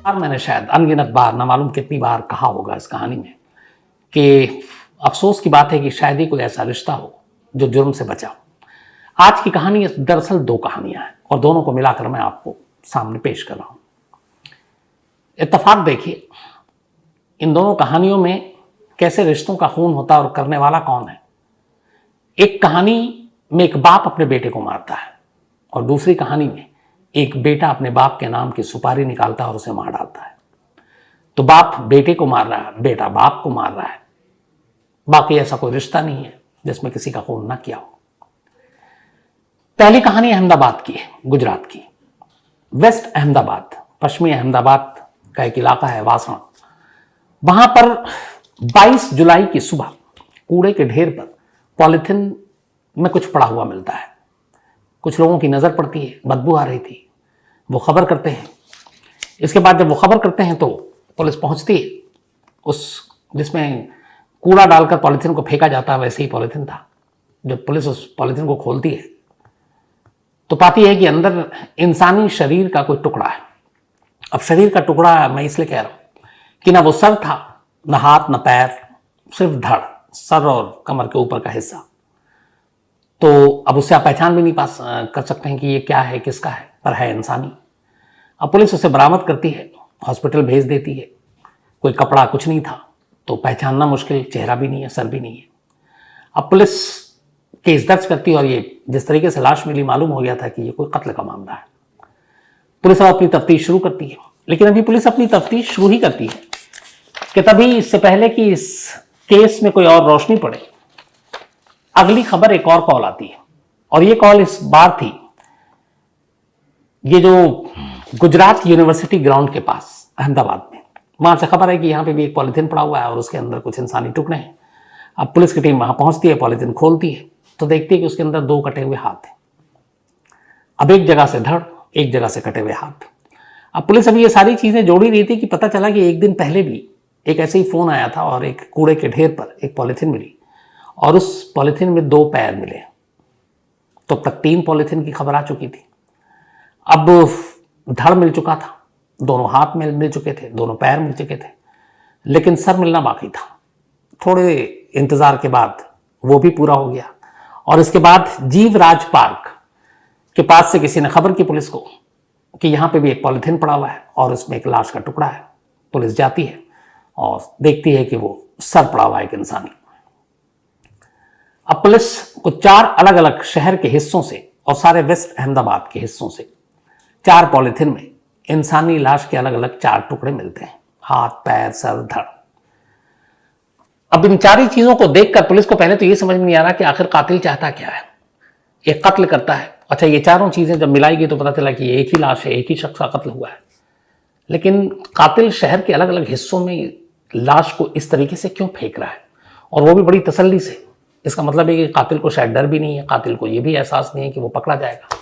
और मैंने शायद अनगिनत बार, ना मालूम कितनी बार कहा होगा इस कहानी में कि अफसोस की बात है कि शायद ही कोई ऐसा रिश्ता हो जो जुर्म से बचा हो। आज की कहानी दरअसल दो कहानियां हैं और दोनों को मिलाकर मैं आपको सामने पेश कर रहा हूं। इत्तेफाक देखिए, इन दोनों कहानियों में कैसे रिश्तों का खून होता है और करने वाला कौन है। एक कहानी में एक बाप अपने बेटे को मारता है और दूसरी कहानी में एक बेटा अपने बाप के नाम की सुपारी निकालता है और उसे मार डालता है। तो बाप बेटे को मार रहा है, बेटा बाप को मार रहा है। बाकी ऐसा कोई रिश्ता नहीं है जिसमें किसी का खून ना किया हो। पहली कहानी अहमदाबाद की है, गुजरात की। वेस्ट अहमदाबाद, पश्चिमी अहमदाबाद का एक इलाका है वासणा। वहां पर 22 जुलाई की सुबह कूड़े के ढेर पर पॉलिथिन में कुछ पड़ा हुआ मिलता है। कुछ लोगों की नजर पड़ती है, बदबू आ रही थी, वो खबर करते हैं। इसके बाद जब वो खबर करते हैं तो पुलिस पहुंचती है। उस जिसमें कूड़ा डालकर पॉलिथिन को फेंका जाता है वैसे ही पॉलिथिन था। जब पुलिस उस पॉलिथिन को खोलती है तो पाती है कि अंदर इंसानी शरीर का कोई टुकड़ा है। अब शरीर का टुकड़ा मैं इसलिए कह रहा हूं कि ना वो सर था, ना हाथ, ना पैर, सिर्फ धड़, सर और कमर के ऊपर का हिस्सा। तो अब उससे आप पहचान भी नहीं कर सकते हैं कि ये क्या है, किसका है, पर है इंसानी। अब पुलिस उसे बरामद करती है, हॉस्पिटल भेज देती है। कोई कपड़ा कुछ नहीं था तो पहचानना मुश्किल, चेहरा भी नहीं है, सर भी नहीं है। अब पुलिस केस दर्ज करती है और ये जिस तरीके से लाश मिली मालूम हो गया था कि ये कोई कत्ल का मामला है। पुलिस अब अपनी तफ्तीश शुरू करती है, लेकिन अभी पुलिस अपनी तफ्तीश शुरू ही करती है कि तभी इससे पहले कि इस केस में कोई और रोशनी पड़े, अगली खबर एक और कॉल आती है। और ये कॉल इस बार थी, ये जो गुजरात यूनिवर्सिटी ग्राउंड के पास अहमदाबाद में, वहां से खबर है कि यहाँ पे भी एक पॉलिथीन पड़ा हुआ है और उसके अंदर कुछ इंसानी टुकड़े हैं। अब पुलिस की टीम वहां पहुंचती है, पॉलिथीन खोलती है तो देखती है कि उसके अंदर 2 कटे हुए हाथ हैं। अब एक जगह से धड़, एक जगह से कटे हुए हाथ। अब पुलिस अभी ये सारी चीजें जोड़ ही रही थी कि पता चला कि एक दिन पहले भी एक ऐसे ही फोन आया था और एक कूड़े के ढेर पर एक पॉलिथीन मिली और उस पॉलिथीन में 2 पैर मिले। तो अब तक 3 पॉलिथीन की खबर आ चुकी थी। अब धड़ मिल चुका था, दोनों हाथ मिल चुके थे, दोनों पैर मिल चुके थे, लेकिन सर मिलना बाकी था। थोड़े इंतजार के बाद वो भी पूरा हो गया और इसके बाद जीवराज पार्क के पास से किसी ने खबर की पुलिस को कि यहां पे भी एक पॉलिथीन पड़ा हुआ है और उसमें एक लाश का टुकड़ा है। पुलिस जाती है और देखती है कि वो सर पड़ा हुआ है एक इंसानी। अब पुलिस को 4 अलग अलग शहर के हिस्सों से और सारे वेस्ट अहमदाबाद के हिस्सों से 4 पॉलिथीन में इंसानी लाश के अलग अलग 4 टुकड़े मिलते हैं, हाथ, पैर, सर, धड़। अब इन 4 ही चीजों को देखकर पुलिस को पहले तो ये समझ में नहीं आ रहा कि आखिर कातिल चाहता क्या है। एक कत्ल करता है, अच्छा ये चारों चीजें जब मिलाई गई तो पता चला कि एक ही लाश है, एक ही शख्स का कत्ल हुआ है। लेकिन कातिल शहर के अलग अलग हिस्सों में लाश को इस तरीके से क्यों फेंक रहा है, और वो भी बड़ी तसल्ली से। इसका मतलब है कि कातिल को शायद डर भी नहीं है, कातिल को ये भी एहसास नहीं है कि वो पकड़ा जाएगा।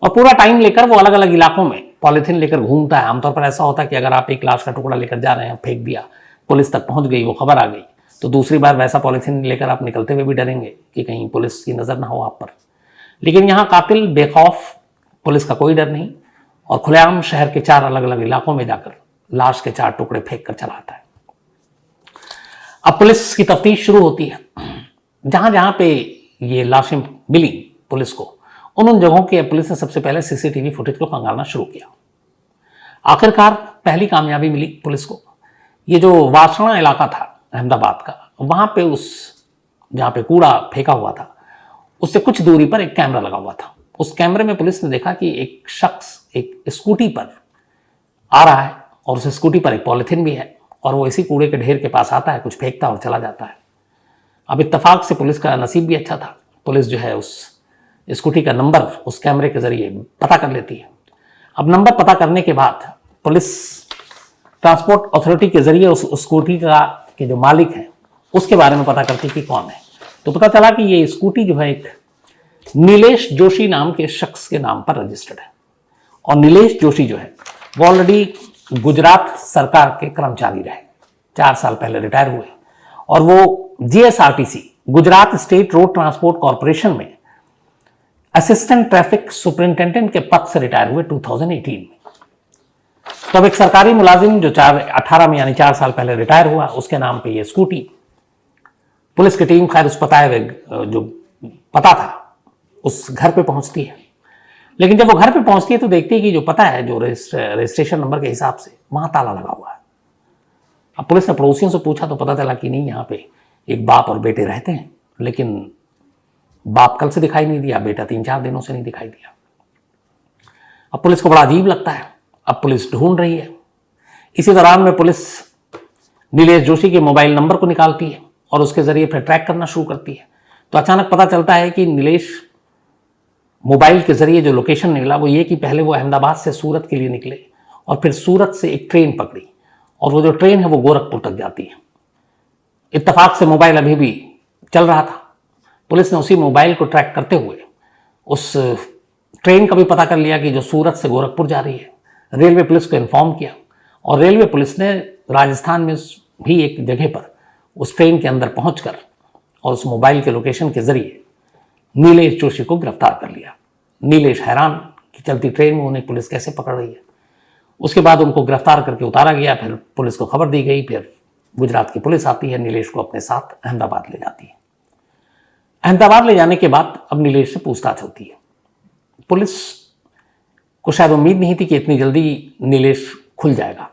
और पूरा टाइम लेकर वो अलग अलग इलाकों में पॉलिथीन लेकर घूमता है। आमतौर पर ऐसा होता है कि अगर आप एक लाश का टुकड़ा लेकर जा रहे हैं, फेंक दिया, पुलिस तक पहुंच गई, वो खबर आ गई, तो दूसरी बार वैसा पॉलिथीन लेकर आप निकलते हुए भी डरेंगे कि कहीं पुलिस की नजर ना हो आप पर। लेकिन यहाँ कातिल बेखौफ, पुलिस का कोई डर नहीं, और खुलेआम शहर के 4 अलग अलग इलाकों में जाकर लाश के 4 टुकड़े फेंक कर चला आता है। अब पुलिस की तफ्तीश शुरू होती है। जहां जहां पे ये लाशें मिली पुलिस को, उन जगहों के पुलिस ने सबसे पहले सीसीटीवी फुटेज को खंगालना शुरू किया। आखिरकार पहली कामयाबी मिली पुलिस को। ये जो वासणा इलाका था अहमदाबाद का, वहां पे जहां पे कूड़ा फेंका हुआ था उससे कुछ दूरी पर एक कैमरा लगा हुआ था। उस कैमरे में पुलिस ने देखा कि एक शख्स एक स्कूटी पर आ रहा है और उस स्कूटी पर एक पॉलिथीन भी है और वो इसी कूड़े के ढेर के पास आता है, कुछ फेंकता और चला जाता है। अब इत्तेफाक से पुलिस का नसीब भी अच्छा था। पुलिस जो है उस स्कूटी का नंबर उस कैमरे के जरिए पता कर लेती है। अब नंबर पता करने के बाद पुलिस ट्रांसपोर्ट अथॉरिटी के जरिए उस स्कूटी का के जो मालिक है उसके बारे में पता करती कि कौन है। तो पता चला कि ये स्कूटी जो है एक नीलेश जोशी नाम के शख्स के नाम पर रजिस्टर्ड है। और नीलेश जोशी जो है वो ऑलरेडी गुजरात सरकार के कर्मचारी रहे, 4 साल पहले रिटायर हुए, और वो GSRTC Gujarat state road transport corporation में असिस्टेंट ट्रैफिक सुपरिंटेंडेंट के पद से रिटायर हुए 2018 में। तो अब एक सरकारी मुलाजिम जो 18 में यानी 4 साल पहले रिटायर हुआ, उसके नाम पे ये स्कूटी, पुलिस की टीम खैर उस जो पता था उस घर पे पहुंचती है। लेकिन जब वो घर पे पहुंचती है तो देखती है कि जो पता है, जो रजिस्ट्रेशन नंबर के हिसाब से, वहां ताला लगा हुआ है। अब पुलिस ने पड़ोसियों से पूछा तो पता चला कि नहीं, यहाँ पे एक बाप और बेटे रहते हैं, लेकिन बाप कल से दिखाई नहीं दिया, बेटा 3-4 दिनों से नहीं दिखाई दिया। अब पुलिस को बड़ा अजीब लगता है। अब पुलिस ढूंढ रही है। इसी दौरान में पुलिस नीलेश जोशी के मोबाइल नंबर को निकालती है और उसके जरिए फिर ट्रैक करना शुरू करती है। तो अचानक पता चलता है कि नीलेश मोबाइल के जरिए जो लोकेशन निकला वो ये कि पहले वो अहमदाबाद से सूरत के लिए निकले और फिर सूरत से एक ट्रेन पकड़ी और वो जो ट्रेन है वो गोरखपुर तक जाती है। इत्तेफाक से मोबाइल अभी भी चल रहा था। पुलिस ने उसी मोबाइल को ट्रैक करते हुए उस ट्रेन का भी पता कर लिया कि जो सूरत से गोरखपुर जा रही है। रेलवे पुलिस को इन्फॉर्म किया और रेलवे पुलिस ने राजस्थान में भी एक जगह पर उस ट्रेन के अंदर पहुंचकर और उस मोबाइल के लोकेशन के जरिए नीलेश जोशी को गिरफ्तार कर लिया। नीलेश हैरान कि चलती ट्रेन में उन्हें पुलिस कैसे पकड़ रही है। उसके बाद उनको गिरफ्तार करके उतारा गया। फिर पुलिस को खबर दी गई। फिर गुजरात की पुलिस आती है, नीलेश को अपने साथ अहमदाबाद ले जाती है। अहमदाबाद ले जाने के बाद अब नीलेश से पूछताछ होती है। पुलिस को शायद उम्मीद नहीं थी कि इतनी जल्दी नीलेश खुल जाएगा,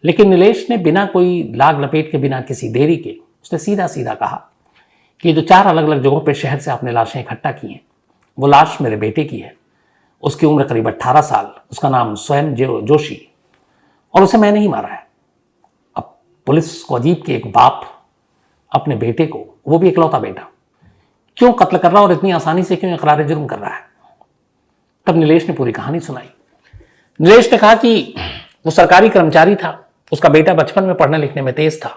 लेकिन नीलेश ने बिना कोई लाग लपेट के, बिना किसी देरी के, उसने सीधा सीधा कहा कि जो 4 अलग अलग जगहों पे शहर से आपने लाशें इकट्ठा की हैं, वो लाश मेरे बेटे की है। उसकी उम्र करीब 18 साल, उसका नाम स्वयं जोशी, और उसे मैंने ही मारा है। अब पुलिस को अजीब कि एक बाप अपने बेटे को, वो भी इकलौता बेटा, क्यों कत्ल कर रहा और इतनी आसानी से क्यों इकरार जुर्म कर रहा है। तब नीलेश ने पूरी कहानी सुनाई। नीलेश ने कहा कि वो सरकारी कर्मचारी था, उसका बेटा बचपन में पढ़ने लिखने में तेज था,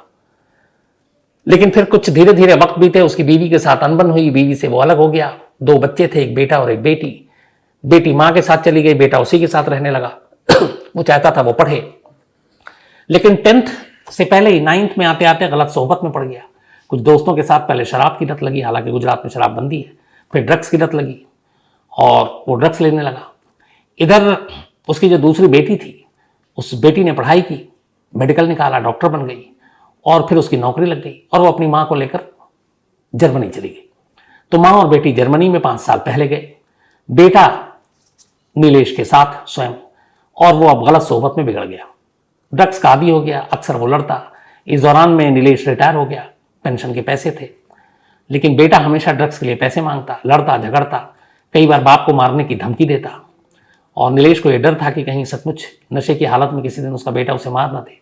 लेकिन फिर कुछ धीरे धीरे वक्त बीते, उसकी बीवी के साथ अनबन हुई, बीवी से वो अलग हो गया। 2 बच्चे थे, एक बेटा और एक बेटी। बेटी माँ के साथ चली गई, बेटा उसी के साथ रहने लगा। वो चाहता था वो पढ़े, लेकिन 10th से पहले ही 9th में आते आते गलत सोहबत में पड़ गया। कुछ दोस्तों के साथ पहले शराब की लत लगी, हालांकि गुजरात में शराब बंदी है। फिर ड्रग्स की लत लगी और वो ड्रग्स लेने लगा। इधर उसकी जो दूसरी बेटी थी, उस बेटी ने पढ़ाई की, मेडिकल निकाला, डॉक्टर बन गई और फिर उसकी नौकरी लग गई और वो अपनी माँ को लेकर जर्मनी चली गई। तो माँ और बेटी जर्मनी में 5 साल पहले गए, बेटा नीलेश के साथ स्वयं, और वो अब गलत सोहबत में बिगड़ गया, ड्रग्स का आदी हो गया। अक्सर वो लड़ता। इस दौरान में नीलेश रिटायर हो गया, पेंशन के पैसे थे, लेकिन बेटा हमेशा ड्रग्स के लिए पैसे मांगता, लड़ता झगड़ता, कई बार बाप को मारने की धमकी देता। और नीलेश को यह डर था कि कहीं सचमुच नशे की हालत में किसी दिन उसका बेटा उसे मार ना दे।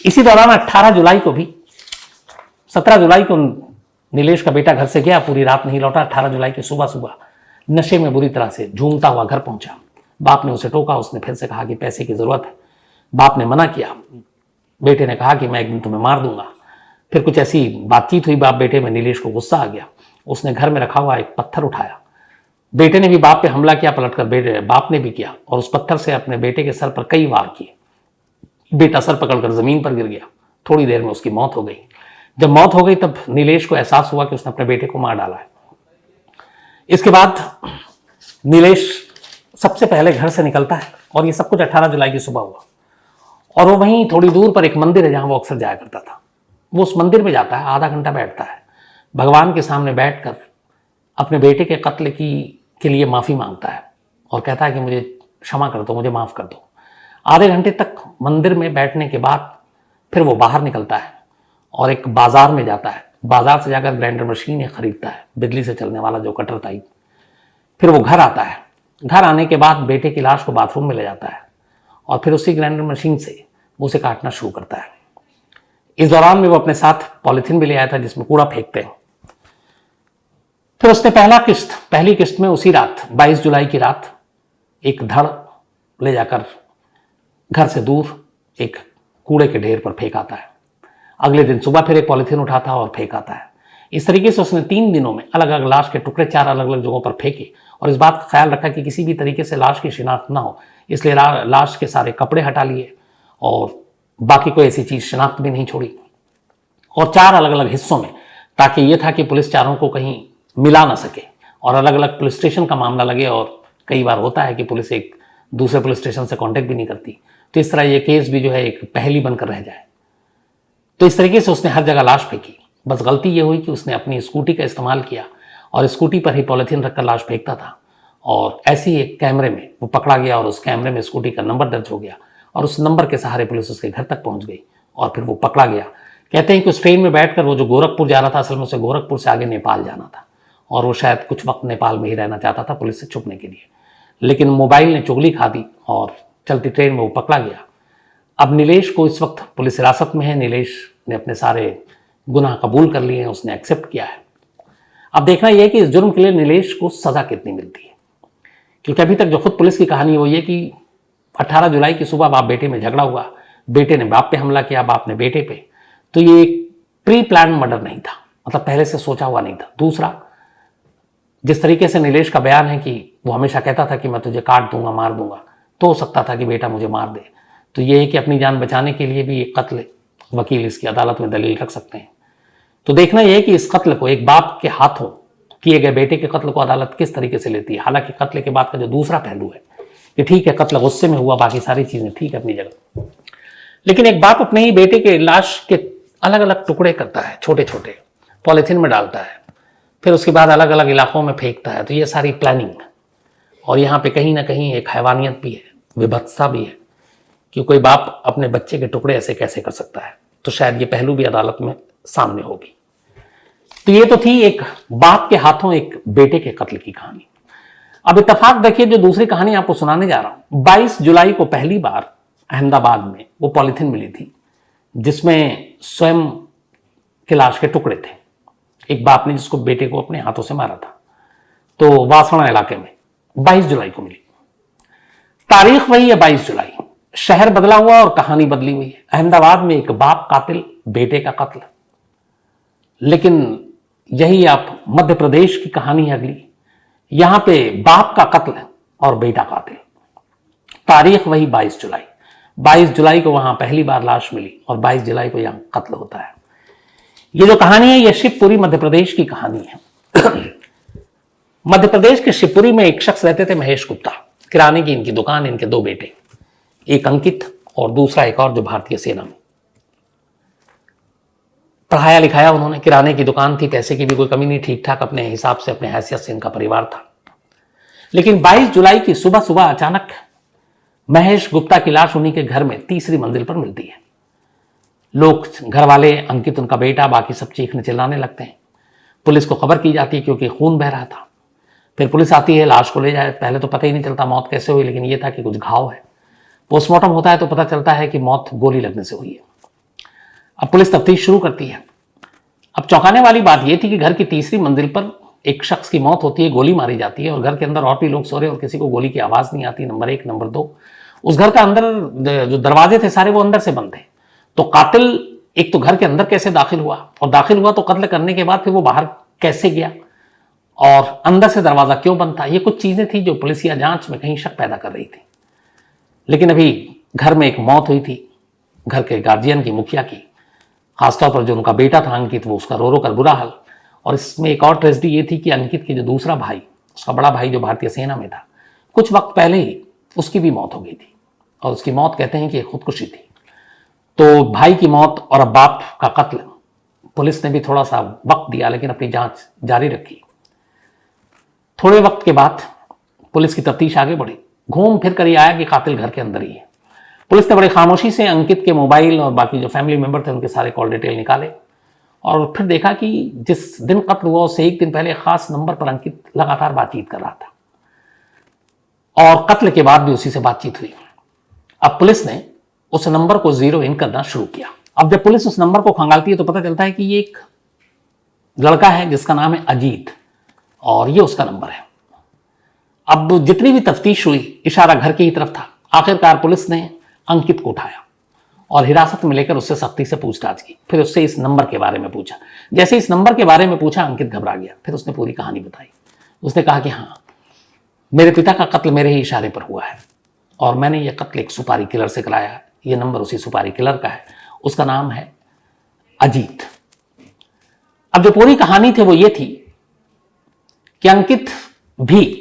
इसी दौरान 18 जुलाई को भी, 17 जुलाई को नीलेश का बेटा घर से गया, पूरी रात नहीं लौटा। 18 जुलाई की सुबह सुबह नशे में बुरी तरह से झूमता हुआ घर पहुंचा। बाप ने उसे टोका, उसने फिर से कहा कि पैसे की जरूरत है। बाप ने मना किया। बेटे ने कहा कि मैं एक दिन तुम्हें मार दूंगा। फिर कुछ ऐसी बातचीत हुई बाप बेटे में, नीलेश को गुस्सा आ गया। उसने घर में रखा हुआ एक पत्थर उठाया। बेटे ने भी बाप पे हमला किया, पलटकर बाप ने भी किया और उस पत्थर से अपने बेटे के सर पर कई वार किए। बेटा सर पकड़कर जमीन पर गिर गया। थोड़ी देर में उसकी मौत हो गई। जब मौत हो गई तब नीलेश को एहसास हुआ कि उसने अपने बेटे को मार डाला है। इसके बाद नीलेश सबसे पहले घर से निकलता है और ये सब कुछ 18 जुलाई की सुबह हुआ। और वो वहीं थोड़ी दूर पर एक मंदिर है जहां वो अक्सर जाया करता था। वो उस मंदिर में जाता है, आधा घंटा बैठता है, भगवान के सामने बैठकर अपने बेटे के कत्ल के लिए माफ़ी मांगता है और कहता है कि मुझे क्षमा कर दो, मुझे माफ़ कर दो। आधे घंटे तक मंदिर में बैठने के बाद फिर वो बाहर निकलता है और एक बाजार में जाता है। बाजार से जाकर ग्राइंडर मशीन खरीदता है, बिजली से चलने वाला जो कटर टाइप। फिर वो घर आता है। घर आने के बाद बेटे की लाश को बाथरूम में ले जाता है और फिर उसी ग्राइंडर मशीन से वो उसे काटना शुरू करता है। इस दौरान में वो अपने साथ पॉलिथीन भी ले आया था जिसमें कूड़ा फेंकते हैं। फिर उसने पहली किस्त में उसी रात 22 जुलाई की रात एक धड़ ले जाकर घर से दूर एक कूड़े के ढेर पर फेंक आता है। अगले दिन सुबह फिर एक पॉलिथीन उठाता और फेंक आता है। इस तरीके से उसने 3 दिनों में अलग अलग लाश के टुकड़े 4 अलग अलग जगहों पर फेंके और इस बात का ख्याल रखा कि किसी भी तरीके से लाश की शिनाख्त ना हो, इसलिए लाश के सारे कपड़े हटा लिए और बाकी कोई ऐसी चीज शिनाख्त भी नहीं छोड़ी। और 4 अलग अलग हिस्सों में, ताकि ये था कि पुलिस चारों को कहीं मिला ना सके और अलग अलग पुलिस स्टेशन का मामला लगे। और कई बार होता है कि पुलिस एक दूसरे पुलिस स्टेशन से कांटेक्ट भी नहीं करती, तो इस तरह ये केस भी जो है एक पहेली बनकर रह जाए। तो इस तरीके से उसने हर जगह लाश फेंकी। बस गलती ये हुई कि उसने अपनी स्कूटी का इस्तेमाल किया और स्कूटी पर ही पॉलिथीन रखकर लाश फेंकता था, और ऐसे ही एक कैमरे में वो पकड़ा गया और उस कैमरे में स्कूटी का नंबर दर्ज हो गया और उस नंबर के सहारे पुलिस उसके घर तक पहुंच गई और फिर वो पकड़ा गया। कहते हैं कि उस ट्रेन में बैठकर वो जो गोरखपुर जा रहा था, असल में उसे गोरखपुर से आगे नेपाल जाना था और वो शायद कुछ वक्त नेपाल में ही रहना चाहता था पुलिस से छुपने के लिए, लेकिन मोबाइल ने चुगली खा दी और चलती ट्रेन में वो पकड़ा गया। अब नीलेश को इस वक्त पुलिस हिरासत में है। नीलेश ने अपने सारे गुनाह कबूल कर लिए हैं, उसने एक्सेप्ट किया है। अब देखना यह है कि इस जुर्म के लिए नीलेश को सजा कितनी मिलती है, क्योंकि अभी तक जो खुद पुलिस की कहानी है वो ये कि 18 जुलाई की सुबह बाप बेटे में झगड़ा हुआ, बेटे ने बाप पे हमला किया, बाप ने बेटे पे। तो ये एक प्री प्लान मर्डर नहीं था, मतलब पहले से सोचा हुआ नहीं था। दूसरा, जिस तरीके से नीलेश का बयान है कि वो हमेशा कहता था कि मैं तुझे काट दूंगा, मार दूंगा, तो हो सकता था कि बेटा मुझे मार दे। तो ये है कि अपनी जान बचाने के लिए भी एक कत्ल वकील इसकी अदालत में दलील रख सकते हैं। तो देखना यह है कि इस कत्ल को, एक बाप के हाथों किए गए बेटे के कत्ल को अदालत किस तरीके से लेती है। हालांकि कत्ल के बाद का जो दूसरा पहलू है कि ठीक है कत्ल गुस्से में हुआ, बाकी सारी चीजें ठीक है अपनी जगह, लेकिन एक बाप अपने ही बेटे के लाश के अलग अलग टुकड़े करता है, छोटे छोटे पॉलिथीन में डालता है, फिर उसके बाद अलग अलग इलाकों में फेंकता है। तो ये सारी प्लानिंग, और यहाँ पे कहीं ना कहीं एक हैवानियत भी है, विभत्सता भी है कि कोई बाप अपने बच्चे के टुकड़े ऐसे कैसे कर सकता है। तो शायद ये पहलू भी अदालत में सामने होगी। तो ये तो थी एक बाप के हाथों एक बेटे के कत्ल की कहानी। अब इत्तेफाक देखिए, जो दूसरी कहानी आपको सुनाने जा रहा हूं, 22 जुलाई को पहली बार अहमदाबाद में वो पॉलिथीन मिली थी जिसमें स्वयं के लाश के टुकड़े थे। एक बाप ने जिसको बेटे को अपने हाथों से मारा था, तो वासणा इलाके में 22 जुलाई को मिली। तारीख वही है 22 जुलाई, शहर बदला हुआ और कहानी बदली हुई है। अहमदाबाद में एक बाप कातिल, बेटे का कत्ल। लेकिन यही आप मध्य प्रदेश की कहानी है अगली। यहां पे बाप का कत्ल और बेटा कातिल। तारीख वही 22 जुलाई। 22 जुलाई को वहां पहली बार लाश मिली और 22 जुलाई को यहां कत्ल होता है। ये जो कहानी है ये शिवपुरी मध्य प्रदेश की कहानी है। मध्य प्रदेश के शिवपुरी में एक शख्स रहते थे, महेश गुप्ता। किराने की इनकी दुकान, इनके दो बेटे, एक अंकित और दूसरा एक और जो भारतीय सेना में। पढ़ाया लिखाया उन्होंने, किराने की दुकान थी, पैसे की भी कोई कमी नहीं, ठीक ठाक अपने हिसाब से, अपने हैसियत से इनका परिवार था। लेकिन 22 जुलाई की सुबह सुबह अचानक महेश गुप्ता की लाश उन्हीं के घर में तीसरी मंजिल पर मिलती है। लोग, घर वाले, अंकित उनका बेटा, बाकी सब चीखने चिल्लाने लगते हैं। पुलिस को खबर की जाती है क्योंकि खून बह रहा था। फिर पुलिस आती है, लाश को ले जाए। पहले तो पता ही नहीं चलता मौत कैसे हुई, लेकिन यह था कि कुछ घाव है। पोस्टमार्टम होता है तो पता चलता है कि मौत गोली लगने से हुई है। अब पुलिस तफ्तीश शुरू करती है। अब चौंकाने वाली बात यह थी कि घर की तीसरी मंजिल पर एक शख्स की मौत होती है, गोली मारी जाती है, और घर के अंदर और भी लोग सो रहे और किसी को गोली की आवाज नहीं आती। नंबर 1, नंबर 2, उस घर का अंदर जो दरवाजे थे सारे वो अंदर से बंद थे। तो कातिल एक तो घर के अंदर कैसे दाखिल हुआ, और दाखिल हुआ तो कत्ल करने के बाद फिर वो बाहर कैसे गया, और अंदर से दरवाजा क्यों बंद था। ये कुछ चीजें थी जो पुलिसिया जांच में कहीं शक पैदा कर रही थी। लेकिन अभी घर में एक मौत हुई थी, घर के गार्जियन की, मुखिया की, खासतौर पर जो उनका बेटा था अंकित, वो उसका रो रो कर बुरा हाल। और इसमें एक और ट्रेजेडी ये थी कि अंकित की जो दूसरा भाई, उसका बड़ा भाई जो भारतीय सेना में था, कुछ वक्त पहले ही उसकी भी मौत हो गई थी, और उसकी मौत कहते हैं कि खुदकुशी थी। तो भाई की मौत और अब बाप का कत्ल, पुलिस ने भी थोड़ा सा वक्त दिया लेकिन अपनी जांच जारी रखी। थोड़े वक्त के बाद पुलिस की तफ्तीश आगे बढ़ी। घूम फिर कर ये आया कि कातिल घर के अंदर ही है। पुलिस ने बड़ी खामोशी से अंकित के मोबाइल और बाकी जो फैमिली मेंबर थे उनके सारे कॉल डिटेल निकाले, और फिर देखा कि जिस दिन कत्ल हुआ उससे एक दिन पहले खास नंबर पर अंकित लगातार बातचीत कर रहा था, और कत्ल के बाद भी उसी से बातचीत हुई। अब पुलिस ने उस नंबर को जीरो इन करना शुरू किया। अब जब पुलिस उस नंबर को खंगालती है तो पता चलता है कि ये एक लड़का है जिसका नाम है अजीत, और ये उसका नंबर है। अब जितनी भी तफ्तीश हुई इशारा घर की ही तरफ था। आखिरकार पुलिस ने अंकित को उठाया और हिरासत में लेकर उससे सख्ती से पूछताछ की। फिर उससे इस नंबर के बारे में पूछा। जैसे इस नंबर के बारे में पूछा, अंकित घबरा गया। फिर उसने पूरी कहानी बताई। उसने कहा कि हाँ, मेरे पिता का कत्ल मेरे ही इशारे पर हुआ है, और मैंने यह कत्ल एक सुपारी किलर से कराया। यह नंबर उसी सुपारी किलर का है, उसका नाम है अजीत। अब जो पूरी कहानी थी वो ये थी कि अंकित भी,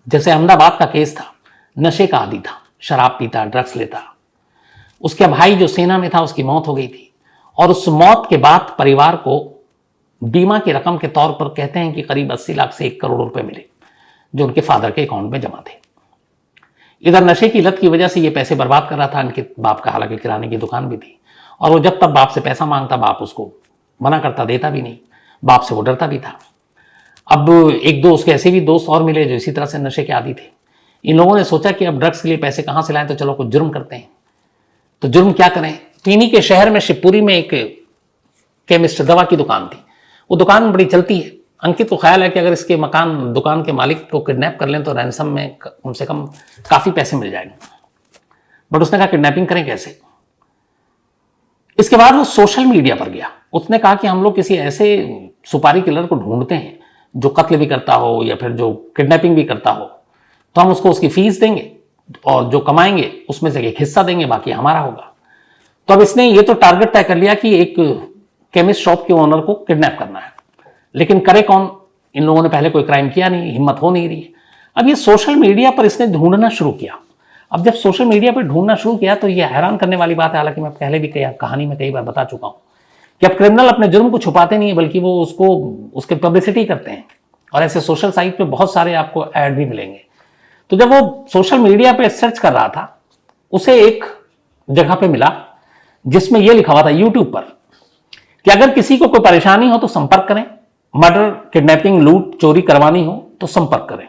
जैसे अहमदाबाद का केस था, नशे का आदी था, शराब पीता, ड्रग्स लेता, उसका भाई जो सेना में था उसकी मौत हो गई थी, और उस मौत के बाद परिवार को बीमा की रकम के तौर पर कहते हैं कि करीब 80 लाख से 1 करोड़ रुपए मिले, जो उनके फादर के अकाउंट में जमा थे। इधर नशे की लत की वजह से ये पैसे बर्बाद कर रहा था इनके बाप का, हालांकि किराने की दुकान भी थी, और वो जब तब बाप से पैसा मांगता, बाप उसको मना करता, देता भी नहीं, बाप से वो डरता भी था। अब एक दो उसके ऐसे भी दोस्त और मिले जो इसी तरह से नशे के आदी थे। इन लोगों ने सोचा कि अब ड्रग्स के लिए पैसे कहाँ से लाएं, तो चलो कुछ जुर्म करते हैं। तो जुर्म क्या करें, इन्हीं के शहर में शिवपुरी में एक केमिस्ट दवा की दुकान थी, वो दुकान बड़ी चलती है। अंकित को ख्याल है कि अगर इसके मकान दुकान के मालिक को किडनैप कर लें तो रैंसम में कम से कम काफ़ी पैसे मिल जाएंगे। बट उसने कहा किडनैपिंग करें कैसे। इसके बाद वो सोशल मीडिया पर गया, उसने कहा कि हम लोग किसी ऐसे सुपारी किलर को ढूंढते हैं जो कत्ल भी करता हो या फिर जो किडनैपिंग भी करता हो, तो हम उसको उसकी फीस देंगे और जो कमाएंगे उसमें से एक हिस्सा देंगे, बाकी हमारा होगा। तो अब इसने ये तो टारगेट तय कर लिया कि एक केमिस्ट शॉप के ओनर को किडनैप करना है, लेकिन करे कौन। इन लोगों ने पहले कोई क्राइम किया नहीं, हिम्मत हो नहीं रही है। अब ये सोशल मीडिया पर इसने ढूंढना शुरू किया। अब जब सोशल मीडिया पर ढूंढना शुरू किया तो ये हैरान करने वाली बात है, हालांकि मैं पहले भी कहानी में कई बार बता चुका हूं कि अब क्रिमिनल अपने जुर्म को छुपाते नहीं है, बल्कि वो उसको उसके पब्लिसिटी करते हैं, और ऐसे सोशल साइट पे बहुत सारे आपको ऐड भी मिलेंगे। तो जब वो सोशल मीडिया पे सर्च कर रहा था, उसे एक जगह पे मिला जिसमें यह लिखा हुआ था यूट्यूब पर कि अगर किसी को कोई परेशानी हो तो संपर्क करें, मर्डर, किडनैपिंग, लूट, चोरी करवानी हो तो संपर्क करें।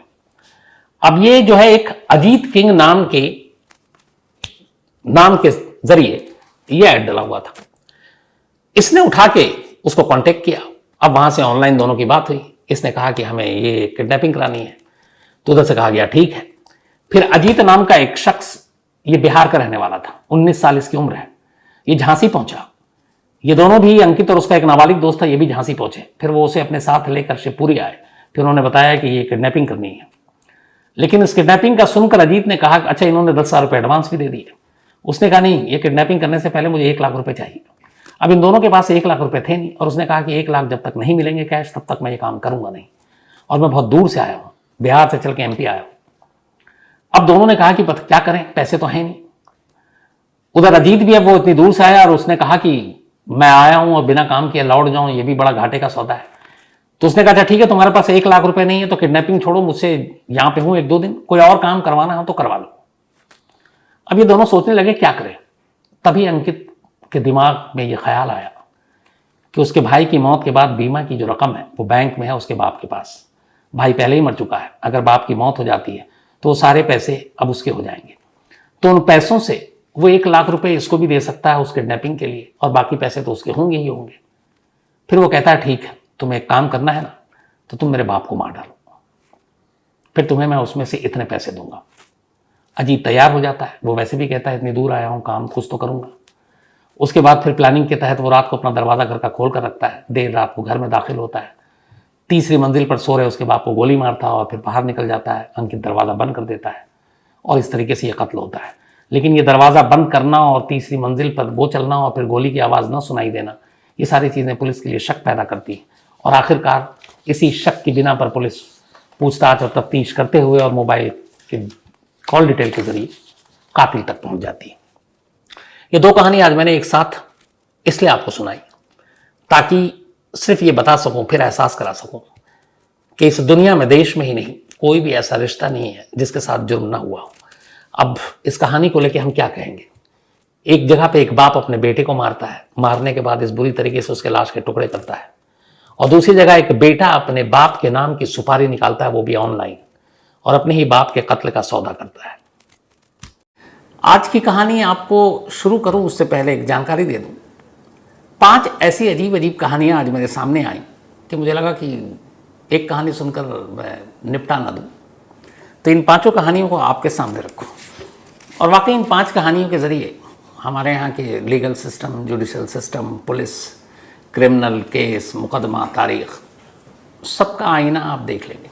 अब ये जो है एक अजीत किंग नाम के जरिए ये ऐड डला हुआ था। इसने उठा के उसको कांटेक्ट किया। अब वहां से ऑनलाइन दोनों की बात हुई। इसने कहा कि हमें ये किडनैपिंग करानी है, तो उधर से कहा गया ठीक है। फिर अजीत नाम का एक शख्स, ये बिहार का रहने वाला था, 19 साल इसकी उम्र है, ये झांसी पहुंचा। ये दोनों भी, अंकित और उसका एक नाबालिग दोस्त था, ये भी झांसी पहुंचे। फिर वो उसे अपने साथ लेकर शिवपुरी आए। फिर उन्होंने बताया कि ये किडनैपिंग करनी है। लेकिन इस किडनैपिंग का सुनकर अजीत ने कहा अच्छा, इन्होंने 10,000 रुपये एडवांस भी दे दिए। उसने कहा नहीं, ये किडनैपिंग करने से पहले मुझे 1 लाख रुपए चाहिए। अब इन दोनों के पास 1 लाख रुपए थे नहीं, और उसने कहा कि 1 लाख जब तक नहीं मिलेंगे कैश, तब तक मैं ये काम करूंगा नहीं, और मैं बहुत दूर से आया हूं, बिहार से चल के MP आया हूं। अब दोनों ने कहा कि क्या करें, पैसे तो हैं नहीं। उधर अजीत भी, अब वो इतनी दूर से आया और उसने कहा कि मैं आया हूं और बिना काम किए लौट जाऊं, ये भी बड़ा घाटे का सौदा है। तो उसने कहा अच्छा ठीक है, तुम्हारे पास 1 लाख रुपए नहीं है तो किडनैपिंग छोड़ो, मुझसे यहां पे हूं 1-2 दिन, कोई और काम करवाना हो तो करवा लो। अब ये दोनों सोचने लगे क्या करें। तभी अंकित के दिमाग में ये ख्याल आया कि उसके भाई की मौत के बाद बीमा की जो रकम है वो बैंक में है उसके बाप के पास। भाई पहले ही मर चुका है, अगर बाप की मौत हो जाती है तो वो सारे पैसे अब उसके हो जाएंगे। तो उन पैसों से वो 1 लाख रुपए इसको भी दे सकता है उस किडनैपिंग के लिए, और बाकी पैसे तो उसके होंगे ही होंगे। फिर वो कहता है ठीक है, तुम्हें एक काम करना है ना, तो तुम मेरे बाप को मार डालो, फिर तुम्हें मैं उसमें से इतने पैसे दूंगा। अजीत तैयार हो जाता है। वो वैसे भी कहता है इतनी दूर आया हूं, काम कुछ तो करूंगा। उसके बाद फिर प्लानिंग के तहत वो रात को अपना दरवाजा घर का खोल कर रखता है, देर रात को घर में दाखिल होता है, 3री मंजिल पर सो रहे उसके बाप को गोली मारता है और फिर बाहर निकल जाता है। अंकित दरवाजा बंद कर देता है और इस तरीके से ये कत्ल होता है। लेकिन ये दरवाजा बंद करना और 3री मंजिल पर वो चलना और फिर गोली की आवाज़ न सुनाई देना, ये सारी चीज़ें पुलिस के लिए शक पैदा करती है। और आखिरकार इसी शक की बिना पर पुलिस पूछताछ और तफ्तीश करते हुए और मोबाइल के कॉल डिटेल के जरिए कातिल तक पहुंच जाती है। ये 2 कहानी आज मैंने एक साथ इसलिए आपको सुनाई ताकि सिर्फ ये बता सकूं, फिर एहसास करा सकूं कि इस दुनिया में, देश में ही नहीं, कोई भी ऐसा रिश्ता नहीं है जिसके साथ जुर्म ना हुआ हो। अब इस कहानी को लेकर हम क्या कहेंगे। एक जगह पे एक बाप अपने बेटे को मारता है, मारने के बाद इस बुरी तरीके से उसके लाश के टुकड़े करता है, और दूसरी जगह एक बेटा अपने बाप के नाम की सुपारी निकालता है, वो भी ऑनलाइन, और अपने ही बाप के कत्ल का सौदा करता है। आज की कहानी आपको शुरू करूं उससे पहले एक जानकारी दे दूं। 5 ऐसी अजीब अजीब कहानियां आज मेरे सामने आई कि मुझे लगा कि एक कहानी सुनकर मैं निपटा ना दूं, तो इन 5 कहानियों को आपके सामने रखूं। और वाकई इन 5 कहानियों के ज़रिए हमारे यहाँ के legal system, judicial system, police, criminal case, मुकदमा, तारीख, सबका आईना आप देख लेंगे।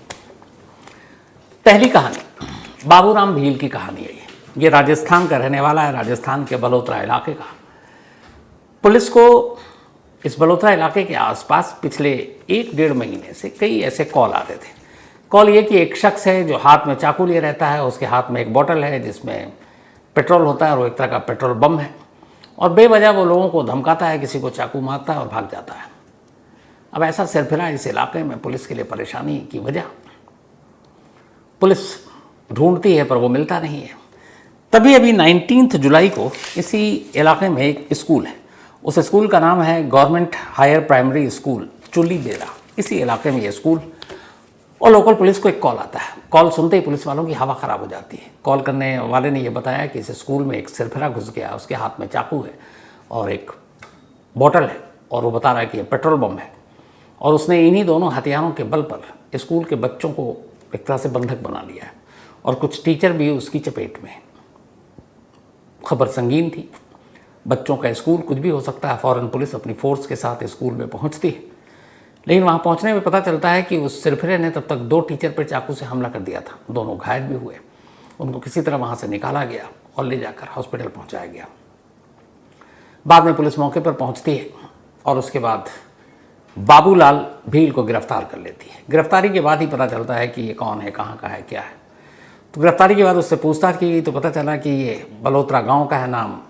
पहली कहानी बाबूराम भील की कहानी है। ये राजस्थान का रहने वाला है, राजस्थान के बलोत्रा इलाके का। पुलिस को इस बलोत्रा इलाके के आसपास पिछले 1-1.5 महीने से कई ऐसे कॉल आते थे। कॉल ये कि एक शख्स है जो हाथ में चाकू लिए रहता है, उसके हाथ में एक बोतल है जिसमें पेट्रोल होता है और वो एक तरह का पेट्रोल बम है, और बेवजह वो लोगों को धमकाता है, किसी को चाकू मारता है और भाग जाता है। अब ऐसा सिरफिरा इस इलाके में पुलिस के लिए परेशानी की वजह, पुलिस ढूंढती है पर वो मिलता नहीं है। तभी अभी 19 जुलाई को इसी इलाके में एक स्कूल है, उस स्कूल का नाम है गवर्नमेंट हायर प्राइमरी स्कूल चुल्ली बेरा, इसी इलाके में ये स्कूल। और लोकल पुलिस को एक कॉल आता है। कॉल सुनते ही पुलिस वालों की हवा ख़राब हो जाती है। कॉल करने वाले ने ये बताया कि इस स्कूल में एक सिरफिरा घुस गया, उसके हाथ में चाकू है और एक बॉटल है, और वो बता रहा है कि ये पेट्रोल बम है, और उसने इन्हीं दोनों हथियारों के बल पर स्कूल के बच्चों को एक तरह से बंधक बना लिया है, और कुछ टीचर भी उसकी चपेट में। खबर संगीन थी, बच्चों का स्कूल, कुछ भी हो सकता है। फ़ौरन पुलिस अपनी फोर्स के साथ स्कूल में पहुंचती है, लेकिन वहां पहुंचने में पता चलता है कि उस सिरफिरे ने तब तक 2 टीचर पर चाकू से हमला कर दिया था। दोनों घायल भी हुए। उनको किसी तरह वहां से निकाला गया और ले जाकर हॉस्पिटल पहुंचाया गया। बाद में पुलिस मौके पर पहुंचती है और उसके बाद बाबूलाल भील को गिरफ्तार कर लेती है। गिरफ्तारी के बाद ही पता चलता है कि ये कौन है, कहाँ का है, क्या है। तो गिरफ्तारी के बाद उससे पूछताछ की गई तो पता चला कि ये बलोत्रा गांव का है, नाम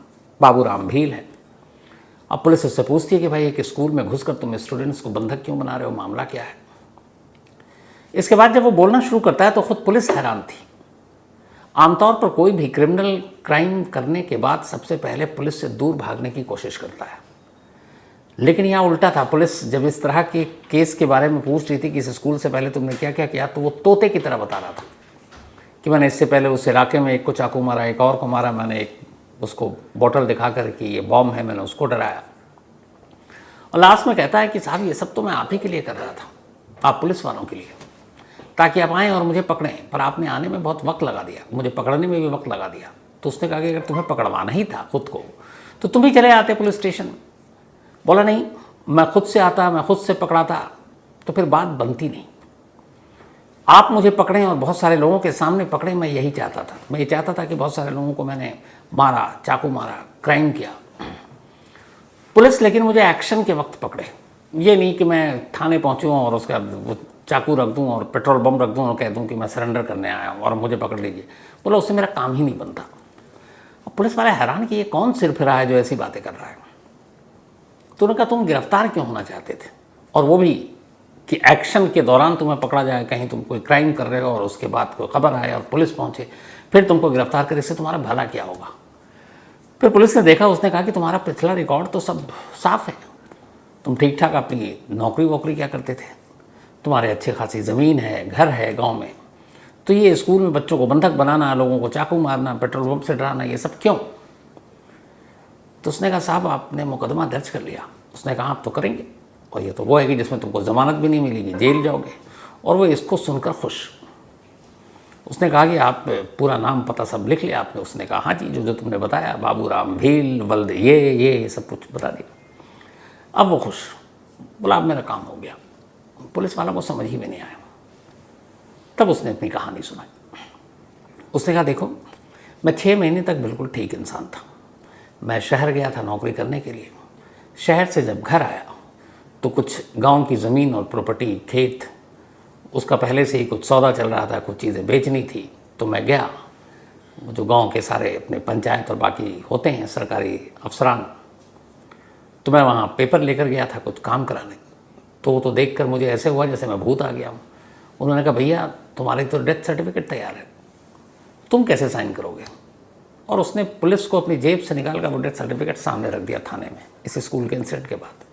बाबूराम भील है। अब पुलिस उससे पूछती है कि भाई एक स्कूल में घुसकर तुम स्टूडेंट्स को बंधक क्यों बना रहे हो, मामला क्या है। इसके बाद जब वो बोलना शुरू करता है तो खुद पुलिस हैरान थी। आमतौर पर कोई भी क्रिमिनल क्राइम करने के बाद सबसे पहले पुलिस से दूर भागने की कोशिश करता है, लेकिन यहाँ उल्टा था। पुलिस जब इस तरह के केस के बारे में पूछ रही थी कि इस स्कूल से पहले तुमने क्या क्या किया, तो वो तोते की तरह बता रहा था कि मैंने इससे पहले उस इलाके में एक को चाकू मारा, एक और को मारा, मैंने एक उसको बोतल दिखाकर कि ये बॉम्ब है, मैंने उसको डराया। और लास्ट में कहता है कि साहब ये सब तो मैं आप ही के लिए कर रहा था, आप पुलिस वालों के लिए, ताकि आप आएँ और मुझे पकड़ें, पर आपने आने में बहुत वक्त लगा दिया, मुझे पकड़ने में भी वक्त लगा दिया। तो उसने कहा कि अगर तुम्हें पकड़वाना ही था खुद को तो तुम ही चले आते पुलिस स्टेशन। बोला नहीं, मैं खुद से आता, मैं खुद से पकड़ाता तो फिर बात बनती नहीं। आप मुझे पकड़ें और बहुत सारे लोगों के सामने पकड़ें, मैं यही चाहता था। मैं ये चाहता था कि बहुत सारे लोगों को मैंने मारा, चाकू मारा, क्राइम किया। पुलिस लेकिन मुझे एक्शन के वक्त पकड़े, ये नहीं कि मैं थाने पहुंचूं और उसका वो चाकू रख दूं और पेट्रोल बम रख दूं और कह दूं कि मैं सरेंडर करने आया हूं और मुझे पकड़ लीजिए। बोला उससे मेरा काम ही नहीं बनता। और पुलिस वाले हैरान कि ये कौन सिरफिरा है जो ऐसी बातें कर रहा है। तो उन्होंने कहा तुम गिरफ्तार क्यों होना चाहते थे, और वो भी कि एक्शन के दौरान तुम्हें पकड़ा जाए, कहीं तुम कोई क्राइम कर रहे हो और उसके बाद कोई खबर आए और पुलिस पहुंचे फिर तुमको गिरफ्तार करे, इससे तुम्हारा भला क्या होगा। फिर पुलिस ने देखा, उसने कहा कि तुम्हारा पिछला रिकॉर्ड तो सब साफ है, तुम ठीक ठाक अपनी नौकरी वोकरी क्या करते थे, तुम्हारे अच्छे खासी ज़मीन है, घर है गाँव में, तो ये स्कूल में बच्चों को बंधक बनाना, लोगों को चाकू मारना, पेट्रोल पंप से डराना, ये सब क्यों। तो उसने कहा साहब आपने मुकदमा दर्ज कर लिया। उसने कहा आप तो करेंगे, और ये तो वो है कि जिसमें तुमको ज़मानत भी नहीं मिलेगी, जेल जाओगे। और वो इसको सुनकर खुश। उसने कहा कि आप पूरा नाम पता सब लिख लिया आपने। उसने कहा हाँ जी, जो तुमने बताया, बाबूराम भील, वल्द ये सब कुछ बता दिया। अब वो खुश। बोला अब मेरा काम हो गया। पुलिस वालों को समझ ही में नहीं आया। तब उसने अपनी कहानी सुनाई। उसने कहा देखो, मैं 6 महीने तक बिल्कुल ठीक इंसान था। मैं शहर गया था नौकरी करने के लिए। शहर से जब घर आया तो कुछ गांव की ज़मीन और प्रॉपर्टी, खेत, उसका पहले से ही कुछ सौदा चल रहा था, कुछ चीज़ें बेचनी थी। तो मैं गया, जो गांव के सारे अपने पंचायत और बाकी होते हैं सरकारी अफसरान, तो मैं वहाँ पेपर लेकर गया था कुछ काम कराने। तो देखकर मुझे ऐसे हुआ जैसे मैं भूत आ गया हूँ। उन्होंने कहा भैया तुम्हारी तो डेथ सर्टिफिकेट तैयार है, तुम कैसे साइन करोगे। और उसने पुलिस को अपनी जेब से निकाल कर वो डेथ सर्टिफिकेट सामने रख दिया थाने में, इस स्कूल के इंसिडेंट के बाद।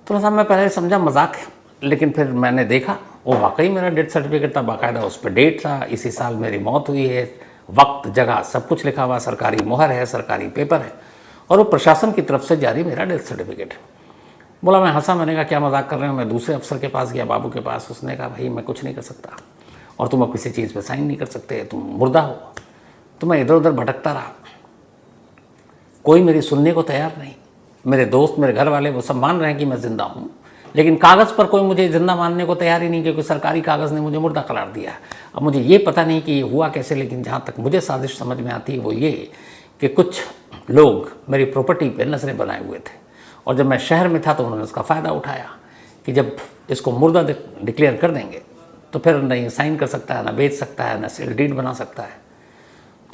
तो साहब मैं पहले समझा मजाक है, लेकिन फिर मैंने देखा वो वाकई मेरा डेथ सर्टिफिकेट था, बाकायदा उस पर डेट था, इसी साल मेरी मौत हुई है, वक्त जगह सब कुछ लिखा हुआ, सरकारी मोहर है, सरकारी पेपर है, और वो प्रशासन की तरफ से जारी मेरा डेथ सर्टिफिकेट है। बोला मैं हंसा, मैंने कहा क्या मजाक कर रहे हो। मैं दूसरे अफसर के पास गया, बाबू के पास। उसने कहा भाई मैं कुछ नहीं कर सकता, और तुम अब किसी चीज़ पर साइन नहीं कर सकते, तुम मुर्दा हो। तो मैं इधर उधर भटकता रहा, कोई मेरी सुनने को तैयार नहीं। मेरे दोस्त, मेरे घर वाले, वो सब मान रहे हैं कि मैं ज़िंदा हूँ, लेकिन कागज़ पर कोई मुझे ज़िंदा मानने को तैयार ही नहीं, क्योंकि सरकारी कागज़ ने मुझे मुर्दा करार दिया है। अब मुझे ये पता नहीं कि ये हुआ कैसे, लेकिन जहाँ तक मुझे साजिश समझ में आती है वो ये कि कुछ लोग मेरी प्रॉपर्टी पे नजरें बनाए हुए थे, और जब मैं शहर में था तो उन्होंने उसका फ़ायदा उठाया कि जब इसको मुर्दा डिक्लेयर कर देंगे तो फिर न ये साइन कर सकता है, ना बेच सकता है, ना सेल डीड बना सकता है।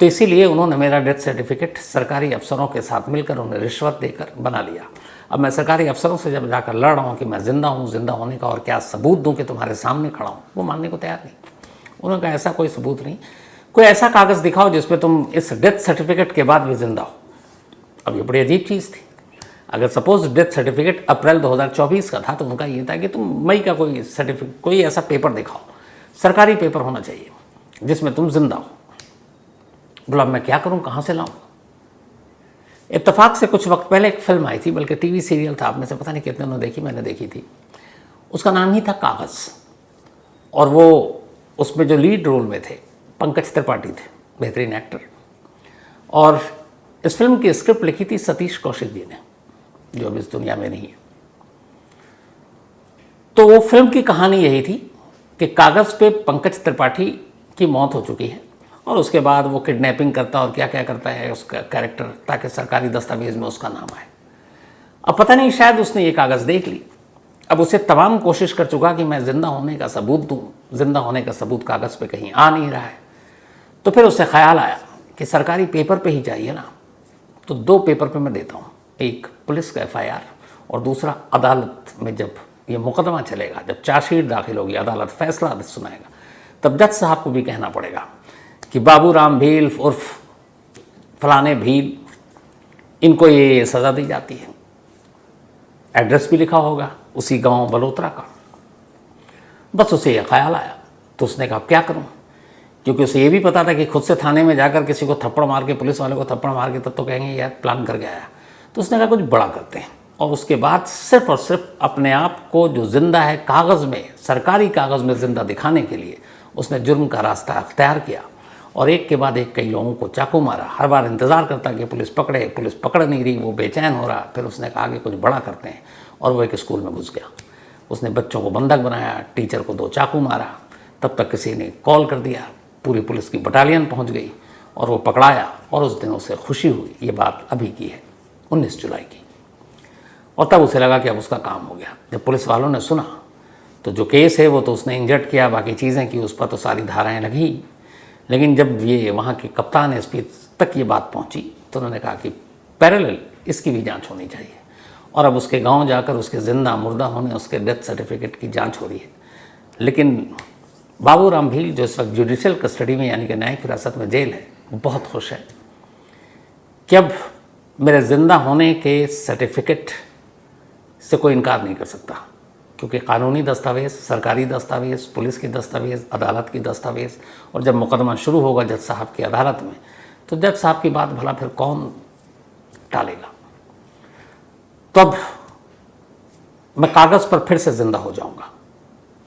तो इसीलिए उन्होंने मेरा डेथ सर्टिफिकेट सरकारी अफसरों के साथ मिलकर उन्हें रिश्वत देकर बना लिया। अब मैं सरकारी अफसरों से जब जाकर लड़ रहा हूँ कि मैं ज़िंदा हूँ, ज़िंदा होने का और क्या सबूत दूँ कि तुम्हारे सामने खड़ा हूँ, वो मानने को तैयार नहीं। उन्होंने कहा ऐसा कोई सबूत नहीं, कोई ऐसा कागज़ दिखाओ जिसपे तुम इस डेथ सर्टिफिकेट के बाद भी ज़िंदा हो। अब ये बड़ी अजीब चीज़ थी। अगर सपोज डेथ सर्टिफिकेट अप्रैल 2024 का था तो उनका ये था कि तुम मई का कोई सर्टिफिकेट, कोई ऐसा पेपर दिखाओ, सरकारी पेपर होना चाहिए जिसमें तुम जिंदा हो। बोला मैं क्या करूं, कहां से लाऊं। इत्तेफाक से कुछ वक्त पहले एक फिल्म आई थी, बल्कि टीवी सीरियल था, आप में से पता नहीं कितने ने देखी, मैंने देखी थी। उसका नाम ही था कागज़, और वो उसमें जो लीड रोल में थे पंकज त्रिपाठी थे, बेहतरीन एक्टर। और इस फिल्म की स्क्रिप्ट लिखी थी सतीश कौशिक जी ने, जो अब इस दुनिया में नहीं है। तो वो फिल्म की कहानी यही थी कि कागज़ पे पंकज त्रिपाठी की मौत हो चुकी है और उसके बाद वो किडनैपिंग करता और क्या क्या करता है उसका कैरेक्टर, ताकि सरकारी दस्तावेज में उसका नाम आए। अब पता नहीं, शायद उसने ये कागज़ देख ली। अब उसे तमाम कोशिश कर चुका कि मैं ज़िंदा होने का सबूत दूँ, ज़िंदा होने का सबूत कागज़ पे कहीं आ नहीं रहा है। तो फिर उसे ख्याल आया कि सरकारी पेपर पे ही चाहिए ना, तो 2 पेपर पे मैं देता हूँ, एक पुलिस का FIR और दूसरा अदालत में जब ये मुकदमा चलेगा, जब चार्जशीट दाखिल होगी, अदालत फैसला सुनाएगा, तब जज साहब को भी कहना पड़ेगा कि बाबूराम भील उर्फ फलाने भील, इनको ये सज़ा दी जाती है। एड्रेस भी लिखा होगा उसी गांव बलोत्रा का। बस उसे यह ख्याल आया तो उसने कहा क्या करूं, क्योंकि उसे ये भी पता था कि खुद से थाने में जाकर किसी को थप्पड़ मार के, पुलिस वाले को थप्पड़ मार के, तब तो कहेंगे यार प्लान करके आया। तो उसने कहा कुछ बड़ा करते हैं, और उसके बाद सिर्फ और सिर्फ अपने आप को जो जिंदा है कागज़ में, सरकारी कागज़ में जिंदा दिखाने के लिए उसने जुर्म का रास्ता अख्तियार किया और एक के बाद एक कई लोगों को चाकू मारा। हर बार इंतज़ार करता कि पुलिस पकड़े, पुलिस पकड़ नहीं रही, वो बेचैन हो रहा। फिर उसने कहा कि कुछ बड़ा करते हैं, और वो एक स्कूल में घुस गया। उसने बच्चों को बंधक बनाया, टीचर को 2 चाकू मारा। तब तक किसी ने कॉल कर दिया, पूरी पुलिस की बटालियन पहुंच गई और वो पकड़ाया, और उस दिन उसे खुशी हुई। ये बात अभी की है, 19 जुलाई की। और तब उसे लगा कि अब उसका काम हो गया। जब पुलिस वालों ने सुना तो जो केस है वो तो उसने इंजर्ट किया, बाकी चीज़ें की, उस पर तो सारी धाराएं लगी। लेकिन जब ये वहाँ के कप्तान SP तक ये बात पहुँची तो उन्होंने कहा कि पैरेलल इसकी भी जांच होनी चाहिए। और अब उसके गांव जाकर उसके ज़िंदा मुर्दा होने, उसके डेथ सर्टिफिकेट की जांच हो रही है। लेकिन बाबूराम भील जो इस वक्त जुडिशियल कस्टडी में यानी कि न्यायिक हिरासत में जेल है, वो बहुत खुश है कि अब मेरे ज़िंदा होने के सर्टिफिकेट से कोई इनकार नहीं कर सकता, क्योंकि कानूनी दस्तावेज़, सरकारी दस्तावेज़, पुलिस की दस्तावेज़, अदालत की दस्तावेज़, और जब मुकदमा शुरू होगा जज साहब की अदालत में, तो जज साहब की बात भला फिर कौन टालेगा। तो अब मैं कागज़ पर फिर से ज़िंदा हो जाऊंगा।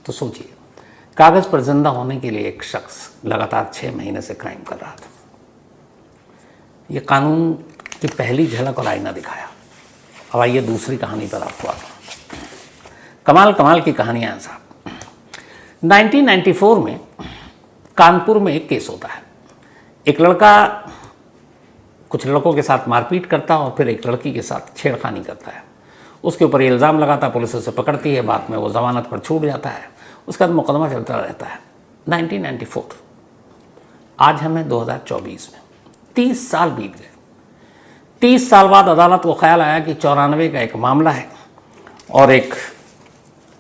तो सोचिए, कागज़ पर ज़िंदा होने के लिए एक शख्स लगातार 6 महीने से क्राइम कर रहा था। ये कानून की पहली झलक और आईना दिखाया। अब आइए दूसरी कहानी पर आपको आता हूँ। कमाल की कहानियाँ हैं साहब। 1994 में कानपुर में एक केस होता है। एक लड़का कुछ लड़कों के साथ मारपीट करता और फिर एक लड़की के साथ छेड़खानी करता है। उसके ऊपर ये इल्ज़ाम लगाता, पुलिस उसे पकड़ती है, बाद में वो ज़मानत पर छूट जाता है। उसके बाद मुकदमा चलता रहता है। 1994, आज हमें 2024 में 30 साल बीत गए। 30 साल बाद अदालत को ख्याल आया कि 94 का एक मामला है और एक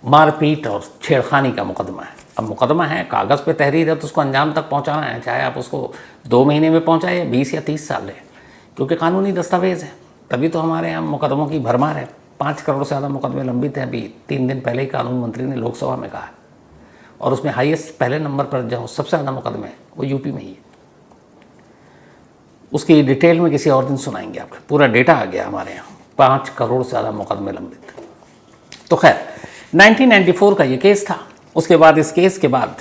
मारपीट और छेड़खानी का मुकदमा है। अब मुकदमा है, कागज़ पे तहरीर है, तो उसको अंजाम तक पहुंचाना है, चाहे आप उसको 2 महीने में पहुंचाए या 20 या 30 साल ले, क्योंकि कानूनी दस्तावेज़ है। तभी तो हमारे यहाँ मुकदमों की भरमार है। 5 करोड़ से ज़्यादा मुकदमे लंबित हैं। अभी 3 दिन पहले ही कानून मंत्री ने लोकसभा में कहा है, और उसमें हाईएस्ट पहले नंबर पर जो सबसे ज़्यादा मुकदमे हैं वो यूपी में ही है। उसकी डिटेल में किसी और दिन सुनाएंगे आपको, पूरा डेटा आ गया हमारे यहाँ। 5 करोड़ से ज़्यादा मुकदमे लंबित। तो खैर 1994 का ये केस था। उसके बाद इस केस के बाद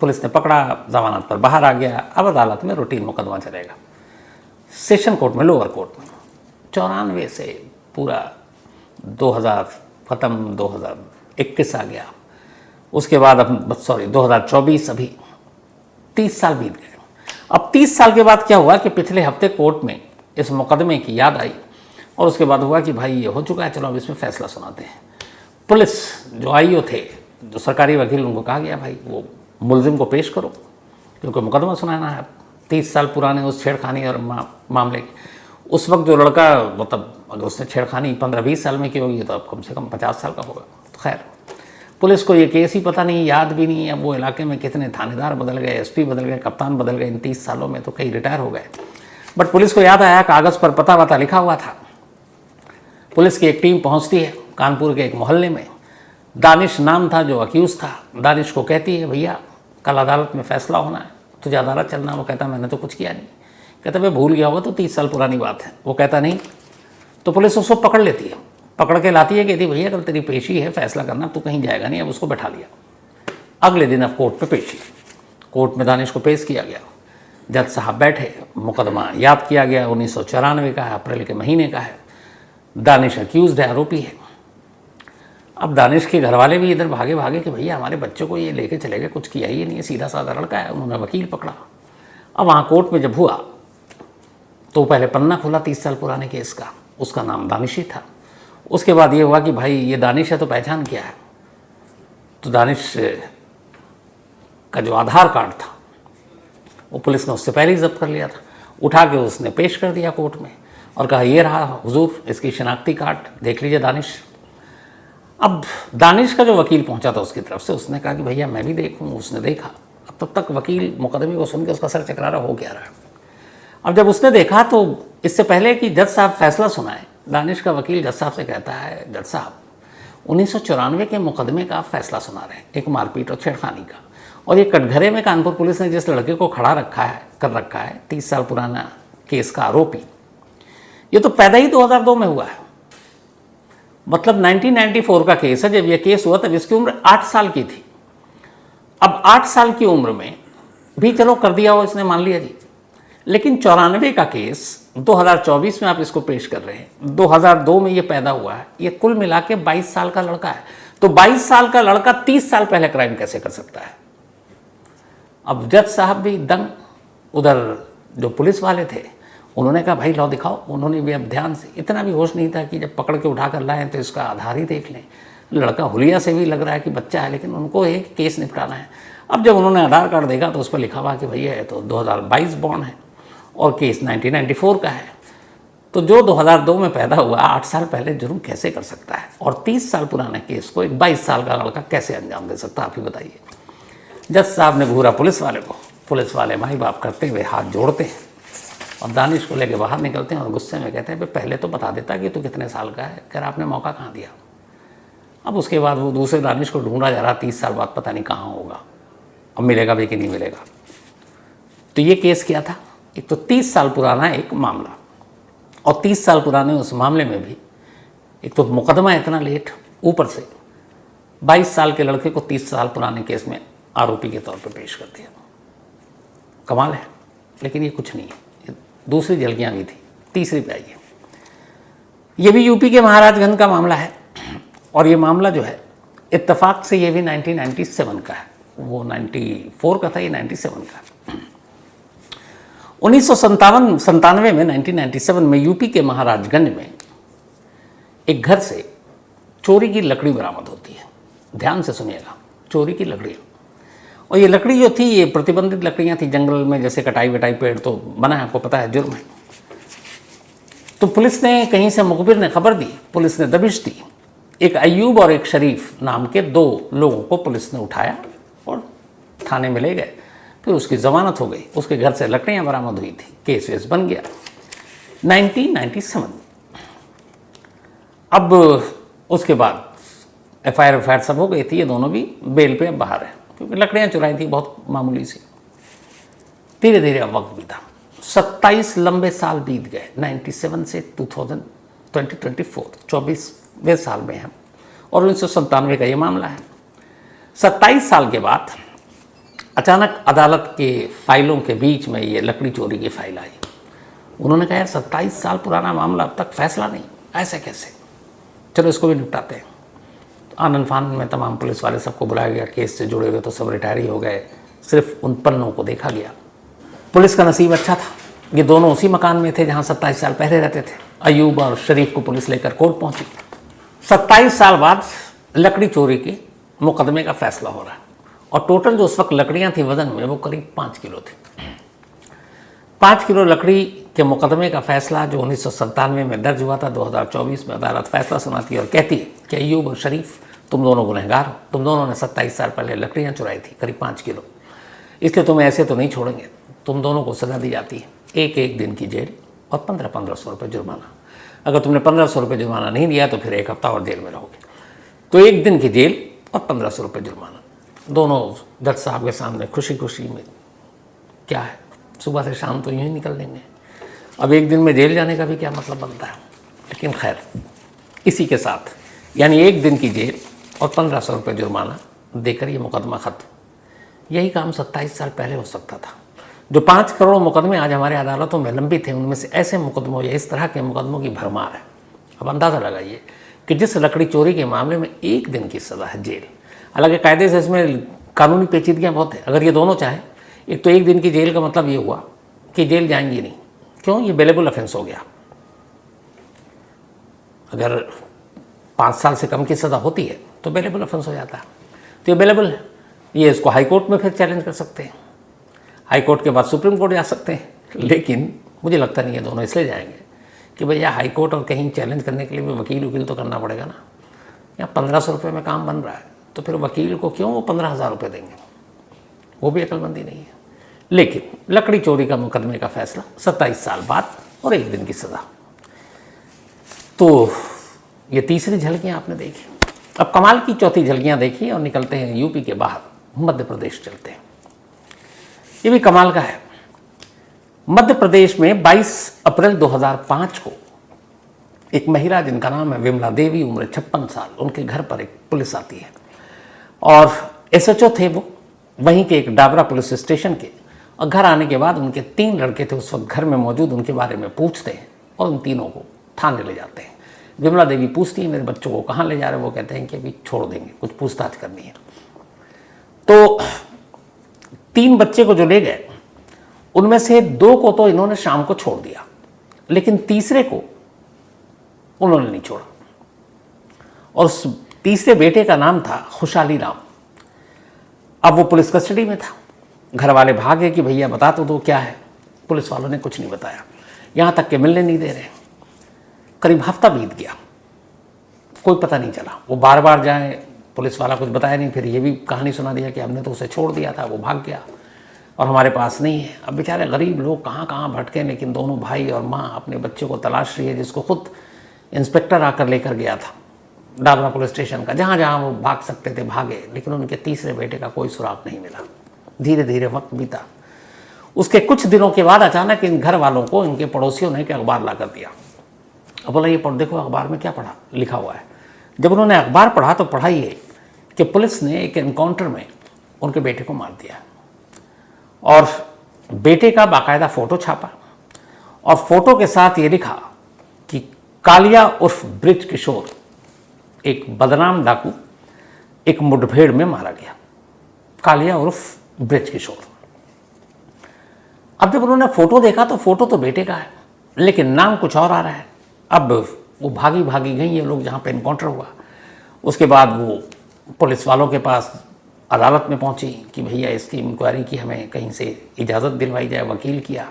पुलिस ने पकड़ा, जमानत पर बाहर आ गया। अब अदालत में रूटीन मुकदमा चलेगा, सेशन कोर्ट में, लोअर कोर्ट में। 94 से पूरा 2000 ख़त्म, 2021 आ गया। उसके बाद अब 2024, अभी 30 साल बीत गए। अब 30 साल के बाद क्या हुआ कि पिछले हफ्ते कोर्ट में इस मुकदमे की याद आई, और उसके बाद हुआ कि भाई ये हो चुका है, चलो अब इसमें फैसला सुनाते हैं। पुलिस जो IO थे, जो सरकारी वकील, उनको कहा गया भाई वो मुलजिम को पेश करो, क्योंकि मुकदमा सुनाना है। 30 साल पुराने उस छेड़खानी और मामले के। उस वक्त जो लड़का, मतलब अगर उसने छेड़खानी 15-20 साल में की होगी तो अब कम से कम 50 साल का होगा। तो खैर, पुलिस को ये केस ही पता नहीं, याद भी नहीं है। अब वो इलाके में कितने थानेदार बदल गए, एसपी बदल गए, कप्तान बदल गए, इन 30 सालों में तो कई रिटायर हो गए। बट पुलिस को याद आया, कागज़ पर पता वता लिखा हुआ था। पुलिस की एक टीम पहुंचती है कानपुर के एक मोहल्ले में। दानिश नाम था जो अक्यूज़ था। दानिश को कहती है, भैया कल अदालत में फैसला होना है, तुझे अदालत चलना। वो कहता मैंने तो कुछ किया नहीं। कहता मैं भूल गया होगा, तो 30 साल पुरानी बात है। वो कहता नहीं। तो पुलिस उसको पकड़ लेती है, पकड़ के लाती है, कहती भैया कल तेरी पेशी है, फैसला करना, तू कहीं जाएगा नहीं। अब उसको बैठा लिया। अगले दिन अब कोर्ट पे पेशी। कोर्ट में दानिश को पेश किया गया। जज साहब बैठे, मुकदमा याद किया गया, 1994 का है, अप्रैल के महीने का है। दानिश अक्यूज़ड है, आरोपी है। अब दानिश के घर वाले भी इधर भागे भागे कि भैया हमारे बच्चों को ये लेके चले गए, कुछ किया ही नहीं है, सीधा साधा लड़का है। उन्होंने वकील पकड़ा। अब वहाँ कोर्ट में जब हुआ तो पहले पन्ना खुला 30 साल पुराने केस का, उसका नाम दानिश ही था। उसके बाद ये हुआ कि भाई ये दानिश है तो पहचान क्या है। तो दानिश का जो आधार कार्ड था वो पुलिस ने उससे पहले ही जब्त कर लिया था। उठा के उसने पेश कर दिया कोर्ट में और कहा ये रहा हुजूर, इसकी शनाख्ती कार्ड देख लीजिए दानिश। अब दानिश का जो वकील पहुंचा था उसकी तरफ से, उसने कहा कि भैया मैं भी देखूं। उसने देखा। अब तब तक वकील मुकदमे को सुन के उसका सर चकरा रहा, हो क्या रहा है। अब जब उसने देखा तो इससे पहले कि जज साहब फैसला सुनाए, दानिश का वकील जज साहब से कहता है, जज साहब 1994 के मुकदमे का फैसला सुना रहे हैं, एक मारपीट और छेड़खानी का। और ये कटघरे में कानपुर पुलिस ने जिस लड़के को खड़ा कर रखा है 30 साल पुराना केस का आरोपी, ये तो पैदा ही 2002 में हुआ है। मतलब 1994 का केस है। जब यह केस हुआ तब इसकी उम्र 8 साल की थी। अब 8 साल की उम्र में भी चलो कर दिया हो इसने, मान लिया जी। लेकिन 94 का केस 2024 में आप इसको पेश कर रहे हैं, 2002 में ये पैदा हुआ है। ये कुल मिला के 22 साल का लड़का है। तो 22 साल का लड़का 30 साल पहले क्राइम कैसे कर सकता है। अब जज साहब भी दंग। उधर जो पुलिस वाले थे उन्होंने कहा भाई लो दिखाओ। उन्होंने भी अब ध्यान से, इतना भी होश नहीं था कि जब पकड़ के उठा कर लाएं तो इसका आधार ही देख लें। लड़का हुलिया से भी लग रहा है कि बच्चा है, लेकिन उनको एक केस निपटाना है। अब जब उन्होंने आधार कार्ड देखा तो उस पर लिखा हुआ कि भैया ये तो 2022 बॉर्न है और केस 1994 का है। तो जो 2002 में पैदा हुआ 8 साल पहले जुर्म कैसे कर सकता है, और 30 साल पुराने केस को एक 22 साल का लड़का कैसे अंजाम दे सकता है, आप ही बताइए। जज साहब ने घूरा पुलिस वाले को। पुलिस वाले माई बाप करते हुए हाथ जोड़ते हैं और दानिश को लेके बाहर निकलते हैं और गुस्से में कहते हैं पहले तो बता देता कि तू कितने साल का है। कह रहा आपने मौका कहाँ दिया। अब उसके बाद वो दूसरे दानिश को ढूंढा जा रहा, 30 साल बाद पता नहीं कहाँ होगा, अब मिलेगा भी कि नहीं मिलेगा। तो ये केस क्या था, एक तो 30 साल पुराना एक मामला, और 30 साल पुराने उस मामले में भी एक तो मुकदमा इतना लेट, ऊपर से 22 साल के लड़के को 30 साल पुराने केस में आरोपी के तौर पर पेश कर दिया। कमाल है। लेकिन ये कुछ नहीं है, दूसरी झलकियाँ भी थी। तीसरी पे आइए। ये भी यूपी के महाराजगंज का मामला है, और ये मामला जो है इत्तेफाक से ये भी 1997 का है। वो 94 का था, ये 97 का। 1997 में 1997 में यूपी के महाराजगंज में एक घर से चोरी की लकड़ी बरामद होती है। ध्यान से सुनिएगा, चोरी की लकड़ी। और ये लकड़ी जो थी ये प्रतिबंधित लकड़ियाँ थी, जंगल में जैसे कटाई वटाई पेड़ तो बना है, आपको पता है, जुर्म है। तो पुलिस ने कहीं से, मुखबिर ने खबर दी, पुलिस ने दबिश दी। एक अयूब और एक शरीफ नाम के 2 लोगों को पुलिस ने उठाया और थाने में ले गए। फिर उसकी जमानत हो गई, उसके घर से लकड़ियाँ बरामद हुई थी, केस वेस बन गया। 1997 अब उसके बाद FIR सब हो गई थी। ये दोनों भी बेल पे अब बाहर है, क्योंकि लकड़ियाँ चुराई थी बहुत मामूली सी। धीरे धीरे अब वक्त बीता, 27 लंबे साल बीत गए। 97 से 2024 24वें साल में हम, और 1997 का ये मामला है। 27 साल के बाद अचानक अदालत के फाइलों के बीच में ये लकड़ी चोरी की फाइल आई। उन्होंने कहा यार 27 साल पुराना मामला, अब तक फैसला नहीं, ऐसे कैसे, चलो इसको भी निपटाते हैं। तो आनंद फानन में तमाम पुलिस वाले सबको बुलाया गया, केस से जुड़े हुए तो सब रिटायर ही हो गए, सिर्फ उन पन्नों को देखा गया। पुलिस का नसीब अच्छा था, ये दोनों उसी मकान में थे जहाँ 27 साल पहले रहते थे। अयूब और शरीफ को पुलिस लेकर कोर्ट पहुँची। 27 साल बाद लकड़ी चोरी के मुकदमे का फैसला हो रहा है, और टोटल जो उस वक्त लकड़ियाँ थी वजन में वो करीब 5 किलो थी। 5 किलो लकड़ी के मुकदमे का फैसला जो 1997 में दर्ज हुआ था, 2024 में अदालत फैसला सुनाती है और कहती है कि अय्यूब और शरीफ तुम दोनों गुनहगार हो, तुम दोनों ने 27 साल पहले लकड़ियाँ चुराई थी करीब 5 किलो, इसलिए तुम्हें ऐसे तो नहीं छोड़ेंगे। तुम दोनों को सज़ा दी जाती है 1 दिन की जेल और 1500 रुपये जुर्माना। अगर तुमने 1500 रुपये जुर्माना नहीं दिया तो फिर 1 हफ्ता और जेल में रहोगे। तो 1 दिन की जेल और 1500 रुपये जुर्माना। दोनों जज साहब के सामने खुशी खुशी में, क्या है, सुबह से शाम तो यूँ ही निकल देंगे, अब 1 दिन में जेल जाने का भी क्या मतलब बनता है। लेकिन खैर, इसी के साथ यानी 1 दिन की जेल और 1500 रुपये जुर्माना देकर ये मुकदमा खत्म। यही काम 27 साल पहले हो सकता था। जो 5 करोड़ मुकदमे आज हमारे अदालतों में लंबित हैं, उनमें से ऐसे मुकदमों या इस तरह के मुकदमों की भरमार है। अब अंदाज़ा लगाइए कि जिस लकड़ी चोरी के मामले में 1 दिन की सज़ा है जेल, हालांकि कायदे से इसमें कानूनी पेचीदगियाँ बहुत है। अगर ये दोनों चाहें, एक तो 1 दिन की जेल का मतलब ये हुआ कि जेल जाएंगे नहीं, क्यों, ये बेलेबल ऑफेंस हो गया। अगर 5 साल से कम की सज़ा होती है तो बेलेबल ऑफेंस हो जाता है, तो ये बेलेबल है। ये इसको हाई कोर्ट में फिर चैलेंज कर सकते हैं, हाई कोर्ट के बाद सुप्रीम कोर्ट जा सकते हैं। लेकिन मुझे लगता नहीं है दोनों इसलिए जाएंगे कि भैया हाई कोर्ट और कहीं चैलेंज करने के लिए भी वकील तो करना पड़ेगा ना। यहाँ 1500 रुपये में काम बन रहा है तो फिर वकील को क्यों वो 15,000 रुपये देंगे, वो भी अकलमंदी नहीं है। लेकिन लकड़ी चोरी का मुकदमे का फैसला 27 साल बाद और 1 दिन की सज़ा। तो ये तीसरी झलकियाँ आपने देखी। अब कमाल की चौथी झलकियाँ देखी और निकलते हैं यूपी के बाहर, मध्य प्रदेश चलते हैं। ये भी कमाल का है। मध्य प्रदेश में 22 अप्रैल 2005 को एक महिला जिनका नाम है विमला देवी, उम्र 56 साल, उनके घर पर एक पुलिस आती है और एसएचओ थे वो वहीं के एक डाबरा पुलिस स्टेशन के। और घर आने के बाद उनके 3 लड़के थे उस वक्त घर में मौजूद, उनके बारे में पूछते हैं और उन तीनों को थाने ले जाते हैं। विमला देवी पूछती है मेरे बच्चों को कहाँ ले जा रहे हो, वो कहते हैं कि अभी छोड़ देंगे, कुछ पूछताछ करनी है। तो 3 बच्चे को जो ले गए उनमें से 2 को तो इन्होंने शाम को छोड़ दिया, लेकिन तीसरे को उन्होंने नहीं छोड़ा। और उस तीसरे बेटे का नाम था खुशहाली राम। अब वो पुलिस कस्टडी में था। घर वाले भागे कि भैया बता तो दो क्या है। पुलिस वालों ने कुछ नहीं बताया, यहाँ तक कि मिलने नहीं दे रहे। करीब हफ्ता बीत गया, कोई पता नहीं चला। वो बार बार जाए, पुलिस वाला कुछ बताया नहीं। फिर ये भी कहानी सुना दिया कि हमने तो उसे छोड़ दिया था, वो भाग गया और हमारे पास नहीं है। अब बेचारे गरीब लोग कहाँ कहाँ भटके, लेकिन दोनों भाई और माँ अपने बच्चे को तलाश रही है, जिसको खुद इंस्पेक्टर आकर लेकर गया था डाबरा पुलिस स्टेशन का। जहाँ जहाँ वो भाग सकते थे भागे, लेकिन उनके तीसरे बेटे का कोई सुराग नहीं मिला। धीरे धीरे वक्त बीता। उसके कुछ दिनों के बाद अचानक इन घर वालों को इनके पड़ोसियों ने एक अखबार ला कर दिया। अब बोला ये पढ़ देखो अखबार में क्या पढ़ा लिखा हुआ है। जब उन्होंने अखबार पढ़ा तो पढ़ा ये कि पुलिस ने एक एनकाउंटर में उनके बेटे को मार दिया और बेटे का बाकायदा फ़ोटो छापा और फोटो के साथ ये लिखा कि कालिया उर्फ ब्रिज किशोर, एक बदनाम डाकू, एक मुठभेड़ में मारा गया। कालिया उर्फ ब्रिज किशोर। अब जब उन्होंने फोटो देखा तो फोटो तो बेटे का है, लेकिन नाम कुछ और आ रहा है। अब वो भागी भागी गई ये लोग जहाँ पे एनकाउंटर हुआ। उसके बाद वो पुलिस वालों के पास अदालत में पहुंची कि भैया इसकी इंक्वायरी की हमें कहीं से इजाज़त दिलवाई जाए। वकील किया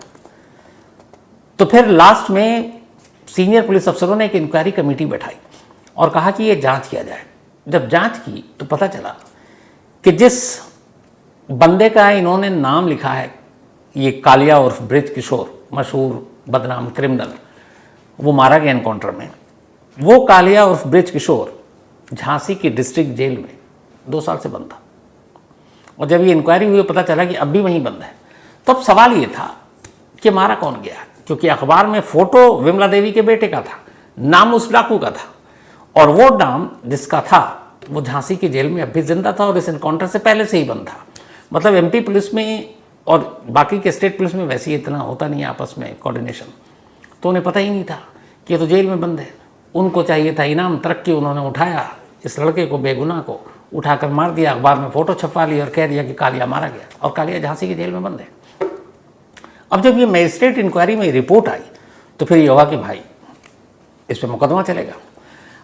तो फिर लास्ट में सीनियर पुलिस अफसरों ने एक इंक्वायरी कमेटी बैठाई और कहा कि ये जांच किया जाए। जब जांच की तो पता चला कि जिस बंदे का इन्होंने नाम लिखा है, ये कालिया उर्फ ब्रिज किशोर, मशहूर बदनाम क्रिमिनल, वो मारा गया एनकाउंटर में। वो कालिया उर्फ ब्रिज किशोर झांसी की डिस्ट्रिक्ट जेल में 2 साल से बंद था। और जब ये इंक्वायरी हुई पता चला कि अब भी वहीं बंद है। तो अब सवाल ये था कि मारा कौन गया, क्योंकि अखबार में फोटो विमला देवी के बेटे का था, नाम उस डाकू का था, और वो नाम जिसका था वो झांसी की जेल में अब भी जिंदा था और इस एनकाउंटर से पहले से ही बंद था। मतलब एमपी पुलिस में और बाकी के स्टेट पुलिस में वैसे ही इतना होता नहीं है आपस में कोऑर्डिनेशन, तो उन्हें पता ही नहीं था कि ये तो जेल में बंद है। उनको चाहिए था इनाम, तरक्की, उन्होंने उठाया इस लड़के को, बेगुनाह को उठाकर मार दिया। अखबार में फोटो छपवा ली और कह दिया कि कालिया मारा गया, और कालिया झांसी की जेल में बंद है। अब जब ये मजिस्ट्रेट इंक्वायरी में रिपोर्ट आई तो फिर ये हुआ कि भाई इस पर मुकदमा चलेगा।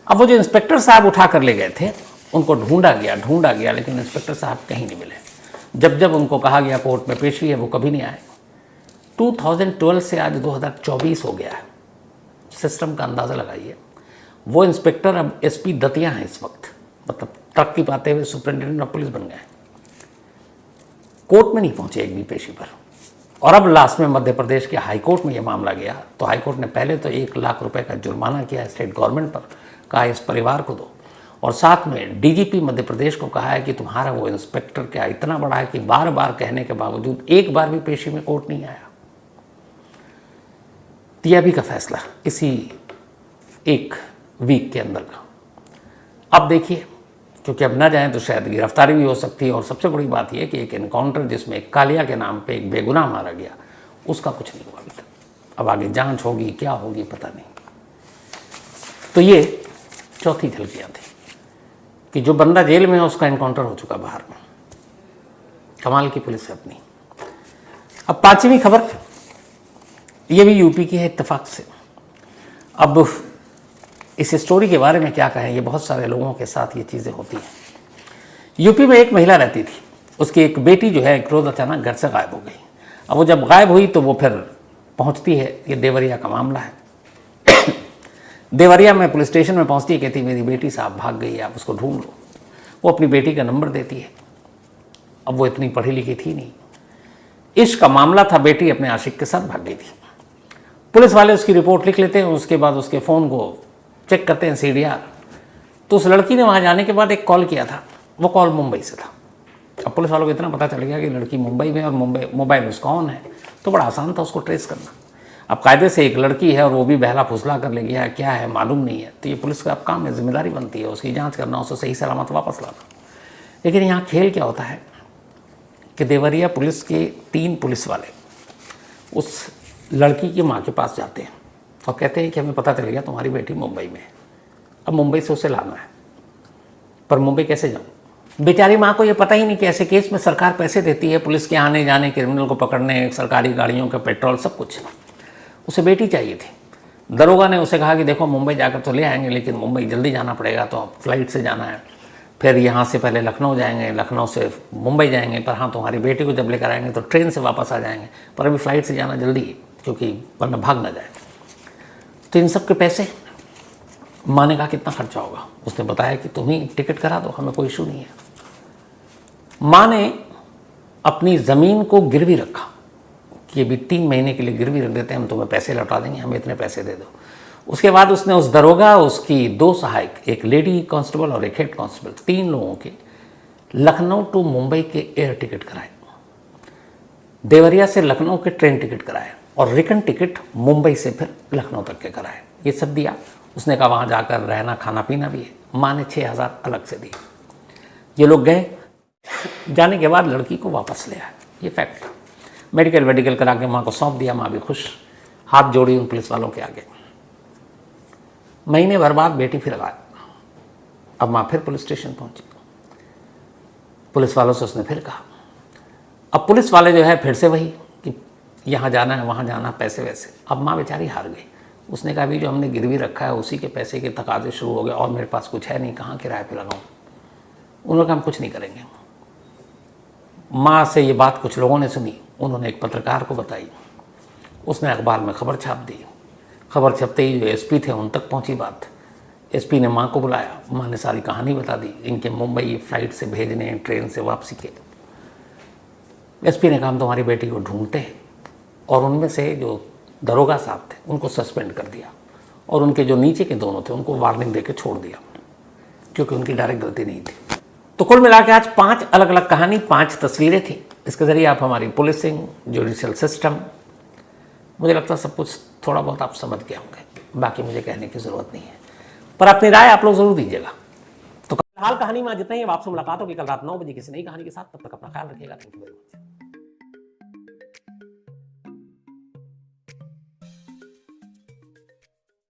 अब वो जो इंस्पेक्टर साहब उठा कर ले गए थे उनको ढूंढा गया, लेकिन इंस्पेक्टर साहब कहीं नहीं मिले। जब जब उनको कहा गया कोर्ट में पेशी है, वो कभी नहीं आए। 2012 से आज 2024 हो गया है, सिस्टम का अंदाज़ा लगाइए। वो इंस्पेक्टर अब एसपी दतिया हैं इस वक्त, मतलब तरक्की पाते हुए सुपरिटेंडेंट ऑफ पुलिस बन गए। कोर्ट में नहीं पहुंचे एक भी पेशी पर, और अब लास्ट में मध्य प्रदेश के हाई कोर्ट में ये मामला गया तो हाई कोर्ट ने पहले तो 1 लाख रुपए का जुर्माना किया स्टेट गवर्नमेंट पर, कहा इस परिवार को दो, और साथ में डीजीपी मध्य प्रदेश को कहा है कि तुम्हारा वो इंस्पेक्टर क्या इतना बड़ा है कि बार बार कहने के बावजूद एक बार भी पेशी में कोर्ट नहीं आया। दिया भी का फैसला इसी 1 वीक के अंदर का। अब देखिए, क्योंकि अब ना जाएं तो शायद गिरफ्तारी भी हो सकती है, और सबसे बड़ी बात यह कि एक एनकाउंटर जिसमें एक कालिया के नाम पे एक बेगुनाह मारा गया, उसका कुछ नहीं हुआ अभी तक। अब आगे जांच होगी, क्या होगी पता नहीं। तो ये चौथी झलकियां थी कि जो बंदा जेल में है उसका एनकाउंटर हो चुका बाहर में। कमाल की पुलिस है अपनी। अब 5वीं खबर, ये भी यूपी की है इत्तेफाक से। अब इस स्टोरी के बारे में क्या कहें, ये बहुत सारे लोगों के साथ ये चीज़ें होती हैं। यूपी में एक महिला रहती थी, उसकी एक बेटी जो है एक रोज़ अचानक घर से गायब हो गई। अब वो जब गायब हुई तो वो फिर पहुंचती है, ये देवरिया का मामला है। देवरिया में पुलिस स्टेशन में पहुंचती है, कहती मेरी बेटी साहब भाग गई है, आप उसको ढूंढ लो। वो अपनी बेटी का नंबर देती है। अब वो इतनी पढ़ी लिखी थी नहीं, इश्क का मामला था, बेटी अपने आशिक के साथ भाग गई थी। पुलिस वाले उसकी रिपोर्ट लिख लेते हैं, उसके बाद उसके फ़ोन को चेक करते हैं सीडीआर। तो उस लड़की ने वहाँ जाने के बाद एक कॉल किया था, वो कॉल मुंबई से था। अब पुलिस वालों को इतना पता चल गया कि लड़की मुंबई में और मुंबई मोबाइल उसका ऑन है, तो बड़ा आसान था उसको ट्रेस करना। अब कायदे से एक लड़की है और वो भी बहला फुसला कर ले गया, क्या है मालूम नहीं है, तो ये पुलिस का अब काम है, जिम्मेदारी बनती है उसकी जाँच करना, उसको सही सलामत वापस लाना। लेकिन यहाँ खेल क्या होता है कि देवरिया पुलिस के 3 पुलिस वाले उस लड़की की माँ के पास जाते हैं और कहते हैं कि हमें पता चल गया तुम्हारी बेटी मुंबई में है, अब मुंबई से उसे लाना है, पर मुंबई कैसे जाऊँ। बेचारी माँ को ये पता ही नहीं कि ऐसे केस में सरकार पैसे देती है पुलिस के आने जाने, क्रिमिनल को पकड़ने, सरकारी गाड़ियों का पेट्रोल, सब कुछ। उसे बेटी चाहिए थी। दरोगा ने उसे कहा कि देखो मुंबई जाकर तो ले आएंगे, लेकिन मुंबई जल्दी जाना पड़ेगा, तो फ्लाइट से जाना है, फिर यहाँ से पहले लखनऊ जाएंगे, लखनऊ से मुंबई जाएंगे, पर हाँ तुम्हारी बेटी को जब लेकर आएंगे तो ट्रेन से वापस आ जाएंगे, पर अभी फ़्लाइट से जाना जल्दी है, क्योंकि वरना भाग ना जाए। तो इन सब के पैसे माँ ने कहा कितना खर्चा होगा। उसने बताया कि तुम ही टिकट करा दो, हमें कोई इशू नहीं है। माँ ने अपनी ज़मीन को गिरवी रखा कि अभी 3 महीने के लिए गिरवी रख देते हैं, हम तुम्हें पैसे लौटा देंगे, हमें इतने पैसे दे दो। उसके बाद उसने उस दरोगा, उसकी 2 सहायक, एक लेडी कांस्टेबल और एक हेड कांस्टेबल, 3 लोगों के लखनऊ टू मुंबई के एयर टिकट कराए, देवरिया से लखनऊ के ट्रेन टिकट कराए, और रिटर्न टिकट मुंबई से फिर लखनऊ तक के कराए। ये सब दिया। उसने कहा वहाँ जाकर रहना खाना पीना भी है। माँ ने 6,000 अलग से दिए। ये लोग गए, जाने के बाद लड़की को वापस ले आए, ये फैक्ट था। मेडिकल वेडिकल करा के माँ को सौंप दिया, माँ भी खुश, हाथ जोड़ी उन पुलिस वालों के आगे। महीने भर बाद बेटी फिर गायब। अब माँ फिर पुलिस स्टेशन पहुंची, पुलिस वालों से उसने फिर कहा। अब पुलिस वाले जो है फिर से वही कि यहाँ जाना है वहाँ जाना, पैसे वैसे। अब माँ बेचारी हार गई। उसने कहा अभी जो हमने गिरवी रखा है उसी के पैसे के तकाजे शुरू हो गए, और मेरे पास कुछ है नहीं, कहाँ किराए पे लगाऊँ। उन्होंने कहा हम कुछ नहीं करेंगे। माँ से ये बात कुछ लोगों ने सुनी, उन्होंने एक पत्रकार को बताई, उसने अखबार में खबर छाप दी। खबर छपते ही जो एसपी थे उन तक पहुंची बात। एसपी ने माँ को बुलाया, माँ ने सारी कहानी बता दी, इनके मुंबई फ्लाइट से भेजने, ट्रेन से वापसी के। एसपी ने कहा हम तुम्हारी बेटी को ढूंढते हैं, और उनमें से जो दरोगा साहब थे उनको सस्पेंड कर दिया, और उनके जो नीचे के दोनों थे उनको वार्निंग देकर छोड़ दिया, क्योंकि उनकी डायरेक्ट गलती नहीं थी। तो कुल मिला के आज 5 अलग अलग कहानी, 5 तस्वीरें थी। इसके ज़रिए आप हमारी पुलिसिंग, जुडिशियल सिस्टम, मुझे लगता है सब कुछ थोड़ा बहुत आप समझ गए होंगे। बाकी मुझे कहने की ज़रूरत नहीं है, पर अपनी राय आप लोग ज़रूर दीजिएगा। तो फिलहाल कहानी में जितना ही, अब आपसे मुलाकात होगी कल रात 9 बजे किसी नई कहानी के साथ। तब तक अपना ख्याल रखिएगा। Thank you very much.